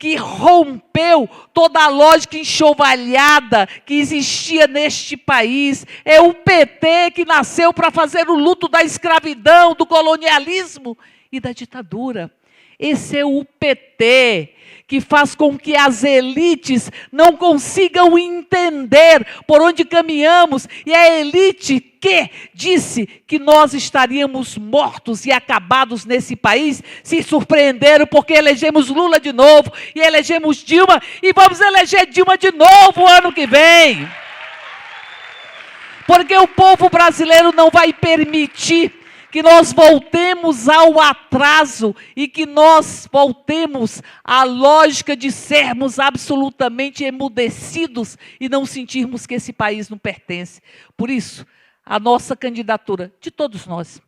Speaker 16: que rompeu toda a lógica enxovalhada que existia neste país, é o PT que nasceu para fazer o luto da escravidão, do colonialismo e da ditadura. Esse é o PT que faz com que as elites não consigam entender por onde caminhamos, e a elite que disse que nós estaríamos mortos e acabados nesse país, se surpreenderam porque elegemos Lula de novo, e elegemos Dilma, e vamos eleger Dilma de novo ano que vem. Porque o povo brasileiro não vai permitir que nós voltemos ao atraso e que nós voltemos à lógica de sermos absolutamente emudecidos e não sentirmos que esse país não pertence. Por isso, a nossa candidatura, de todos nós,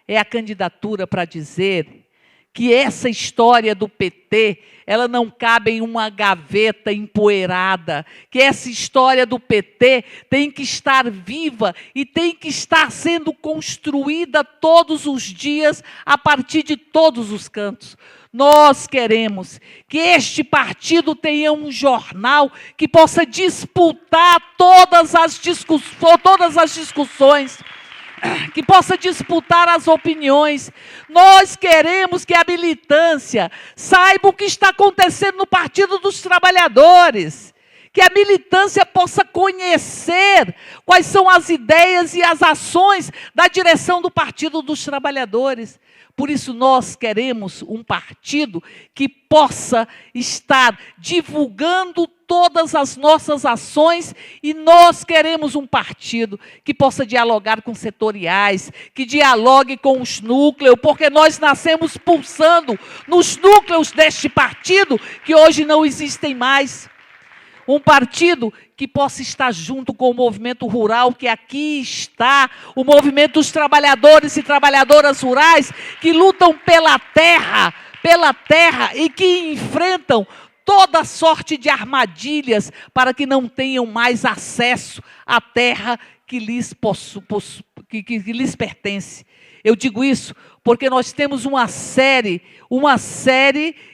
Speaker 16: é a candidatura para dizer que essa história do PT, ela não cabe em uma gaveta empoeirada, que essa história do PT tem que estar viva e tem que estar sendo construída todos os dias, a partir de todos os cantos. Nós queremos que este partido tenha um jornal que possa disputar todas as discussões, que possa disputar as opiniões. Nós queremos que a militância saiba o que está acontecendo no Partido dos Trabalhadores, que a militância possa conhecer quais são as ideias e as ações da direção do Partido dos Trabalhadores. Por isso, nós queremos um partido que possa estar divulgando todas as nossas ações, e nós queremos um partido que possa dialogar com setoriais, que dialogue com os núcleos, porque nós nascemos pulsando nos núcleos deste partido, que hoje não existem mais. Um partido que possa estar junto com o movimento rural, que aqui está, o movimento dos trabalhadores e trabalhadoras rurais, que lutam pela terra e que enfrentam toda sorte de armadilhas para que não tenham mais acesso à terra que lhes pertence. Eu digo isso porque nós temos uma série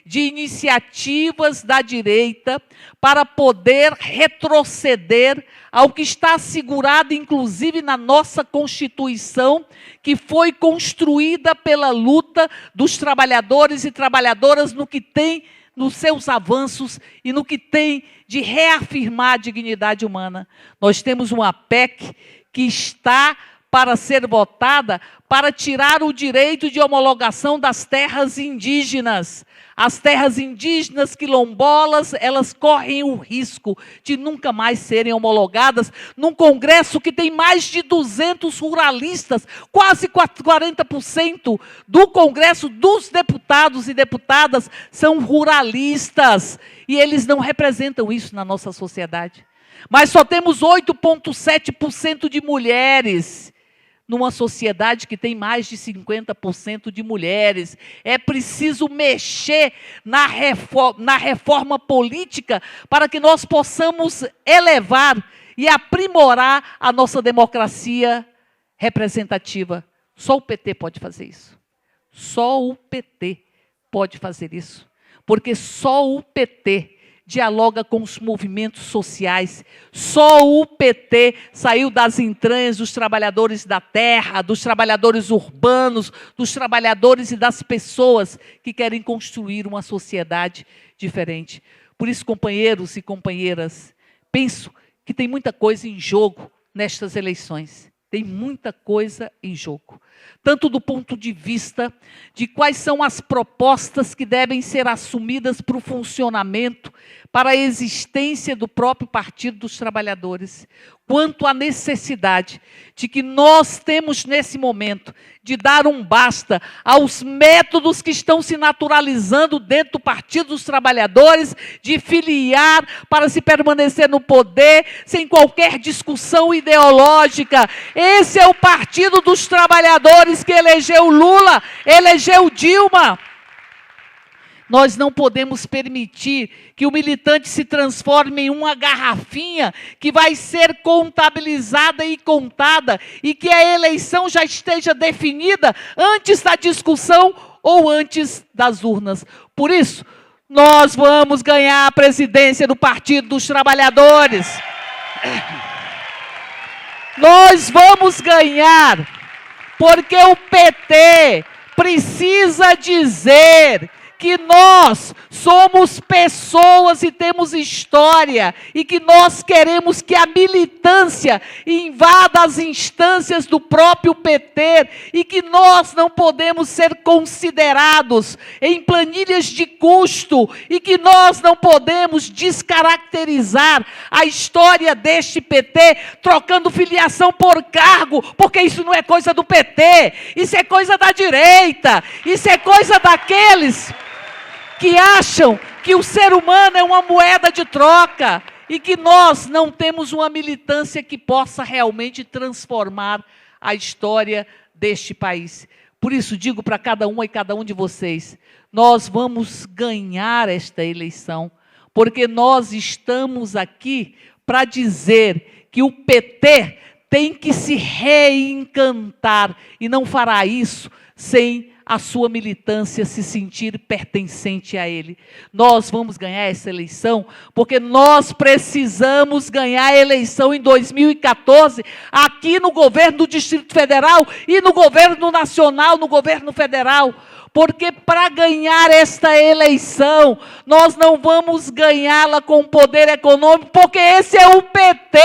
Speaker 16: de iniciativas da direita para poder retroceder ao que está assegurado, inclusive, na nossa Constituição, que foi construída pela luta dos trabalhadores e trabalhadoras no que tem nos seus avanços e no que tem de reafirmar a dignidade humana. Nós temos uma PEC que está para ser votada para tirar o direito de homologação das terras indígenas. As terras indígenas quilombolas, elas correm o risco de nunca mais serem homologadas num Congresso que tem mais de 200 ruralistas, quase 40% do Congresso dos deputados e deputadas são ruralistas, e eles não representam isso na nossa sociedade. Mas só temos 8,7% de mulheres numa sociedade que tem mais de 50% de mulheres. É preciso mexer na reforma política para que nós possamos elevar e aprimorar a nossa democracia representativa. Só o PT pode fazer isso. Só o PT pode fazer isso. Porque só o PT dialoga com os movimentos sociais. Só o PT saiu das entranhas dos trabalhadores da terra, dos trabalhadores urbanos, dos trabalhadores e das pessoas que querem construir uma sociedade diferente. Por isso, companheiros e companheiras, penso que tem muita coisa em jogo nestas eleições. Tem muita coisa em jogo. Tanto do ponto de vista de quais são as propostas que devem ser assumidas para o funcionamento, para a existência do próprio Partido dos Trabalhadores, quanto à necessidade de que nós temos nesse momento de dar um basta aos métodos que estão se naturalizando dentro do Partido dos Trabalhadores, de filiar para se permanecer no poder, sem qualquer discussão ideológica. Esse é o Partido dos Trabalhadores que elegeu Lula, elegeu Dilma. Nós não podemos permitir que o militante se transforme em uma garrafinha que vai ser contabilizada e contada e que a eleição já esteja definida antes da discussão ou antes das urnas. Por isso, nós vamos ganhar a presidência do Partido dos Trabalhadores. Nós vamos ganhar, porque o PT precisa dizer que nós somos pessoas e temos história, e que nós queremos que a militância invada as instâncias do próprio PT, e que nós não podemos ser considerados em planilhas de custo, e que nós não podemos descaracterizar a história deste PT, trocando filiação por cargo, porque isso não é coisa do PT, isso é coisa da direita, isso é coisa daqueles que acham que o ser humano é uma moeda de troca e que nós não temos uma militância que possa realmente transformar a história deste país. Por isso, digo para cada uma e cada um de vocês, nós vamos ganhar esta eleição, porque nós estamos aqui para dizer que o PT tem que se reencantar e não fará isso sem a sua militância se sentir pertencente a ele. Nós vamos ganhar essa eleição porque nós precisamos ganhar a eleição em 2014 aqui no governo do Distrito Federal e no governo nacional, no governo federal. Porque para ganhar esta eleição, nós não vamos ganhá-la com poder econômico, porque esse é o PT,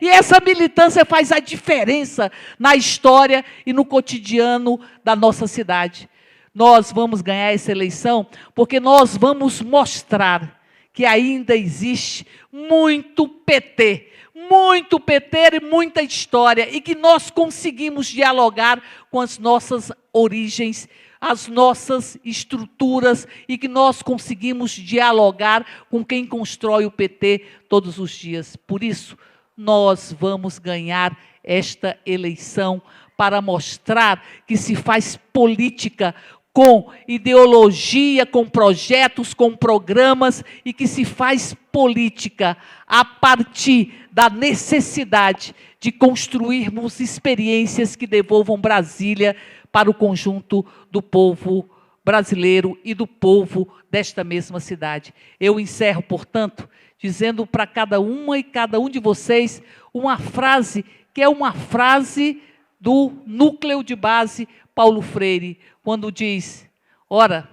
Speaker 16: e essa militância faz a diferença na história e no cotidiano da nossa cidade. Nós vamos ganhar essa eleição porque nós vamos mostrar que ainda existe muito PT e muita história, e que nós conseguimos dialogar com as nossas origens, as nossas estruturas, e que nós conseguimos dialogar com quem constrói o PT todos os dias. Por isso, nós vamos ganhar esta eleição para mostrar que se faz política com ideologia, com projetos, com programas, e que se faz política a partir da necessidade de construirmos experiências que devolvam Brasília para o conjunto do povo brasileiro e do povo desta mesma cidade. Eu encerro, portanto, dizendo para cada uma e cada um de vocês uma frase que é uma frase do núcleo de base Paulo Freire, quando diz: ora,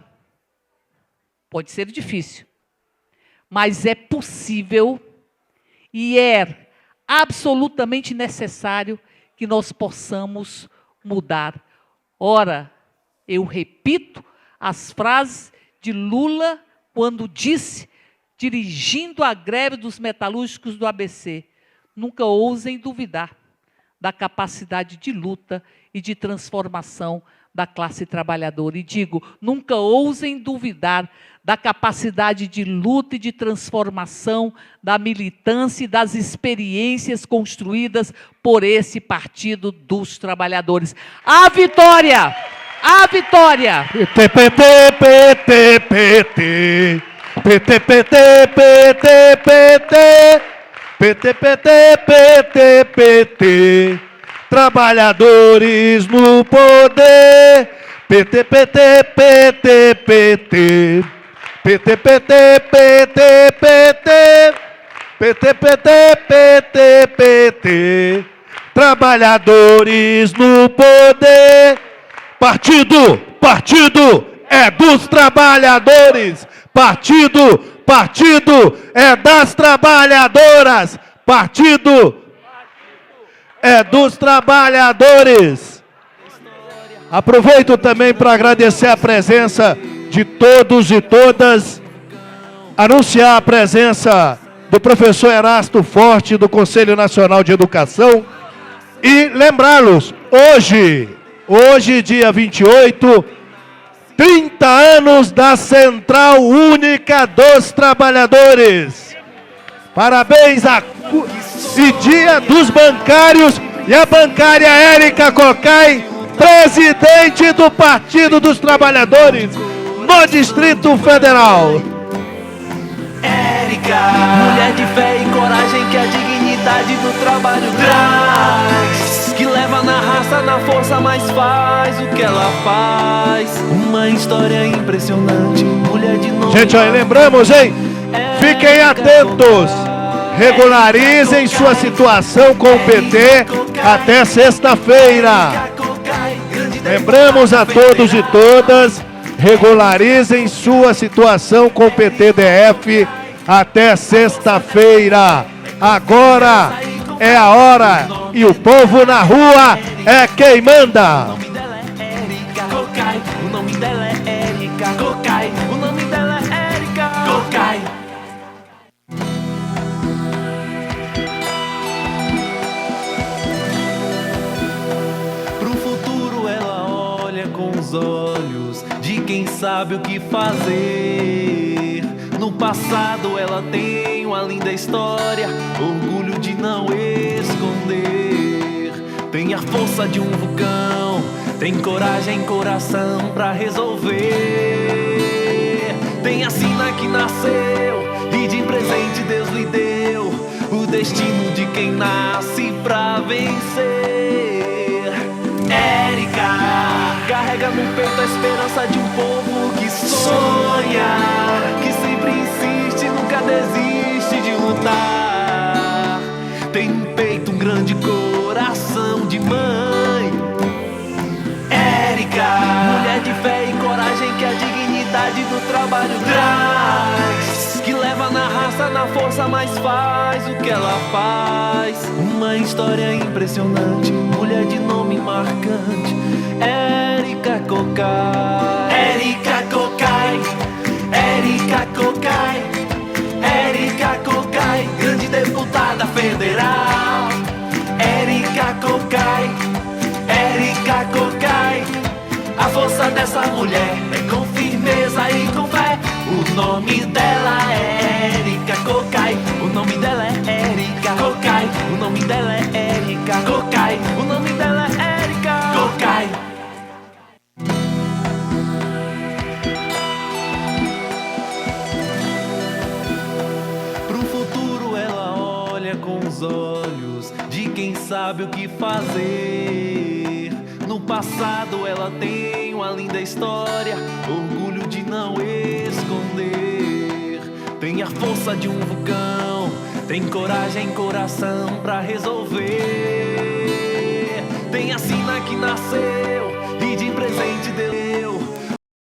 Speaker 16: pode ser difícil, mas é possível e é absolutamente necessário que nós possamos mudar. Ora, eu repito as frases de Lula quando disse, dirigindo a greve dos metalúrgicos do ABC: nunca ousem duvidar da capacidade de luta e de transformação da classe trabalhadora. E digo, nunca ousem duvidar da capacidade de luta e de transformação, da militância e das experiências construídas por esse Partido dos Trabalhadores. A vitória! A vitória!
Speaker 2: PT, PT, PT, PT. PT, PT, PT, PT. PT, PT, PT, PT. Trabalhadores no poder. PT, PT, PT, PT. PT, PT, PT, PT. PT, PT, PT, PT. Trabalhadores no poder. Partido é dos trabalhadores. Partido é das trabalhadoras. Partido é dos trabalhadores. Aproveito também para agradecer a presença de todos e todas, anunciar a presença do professor Erasto Forte, do Conselho Nacional de Educação, e lembrá-los, hoje, dia 28, 30 anos da Central Única dos Trabalhadores. Parabéns e dia dos bancários e a bancária Érica Cocai, presidente do Partido dos Trabalhadores no Distrito Federal.
Speaker 11: Érica, mulher de fé e coragem que a dignidade do trabalho traz, que leva na raça, na força, mas faz o que ela faz. Uma história impressionante, mulher de nome.
Speaker 2: Gente, olha, lembramos, hein? Fiquem atentos. Regularizem sua situação com o PT até sexta-feira. Lembramos a todos e todas, regularizem sua situação com o PTDF até sexta-feira. Agora é a hora e o povo na rua é quem manda.
Speaker 11: O nome dela é Érica Cocai. O nome dela é Érica Cocai. O nome dela é Érica Cocai. Pro futuro ela olha com os olhos de quem sabe o que fazer. No passado ela tem uma linda história, orgulho de não esconder. Tem a força de um vulcão, tem coragem e coração pra resolver. Tem a sina que nasceu e de presente Deus lhe deu o destino de quem nasce pra vencer. Érica carrega no peito a esperança de um povo que sonha, que sempre insiste, nunca desiste de lutar. Tem no peito um grande coração de mãe. Érica, mulher de fé e coragem que a dignidade do trabalho traz, que leva na raça, na força, mas faz o que ela faz. Uma história impressionante, mulher de nome marcante, Érica Cocai. Érica Cocai, Érica Cocai, Érica Cocai, grande deputada federal. Érica Cocai, Érica Cocai, a força dessa mulher é com firmeza e com fé. O nome dela é Érica Cocai. O nome dela é Érica Cocai. O nome dela é Érica Cocai. O nome dela é Érica Cocai. Pro futuro ela olha com os olhos de quem sabe o que fazer. No passado ela tem uma linda história, orgulho de não esconder. Tem a força de um vulcão, tem coragem e coração pra resolver. Tem a sina que nasceu e de presente Deus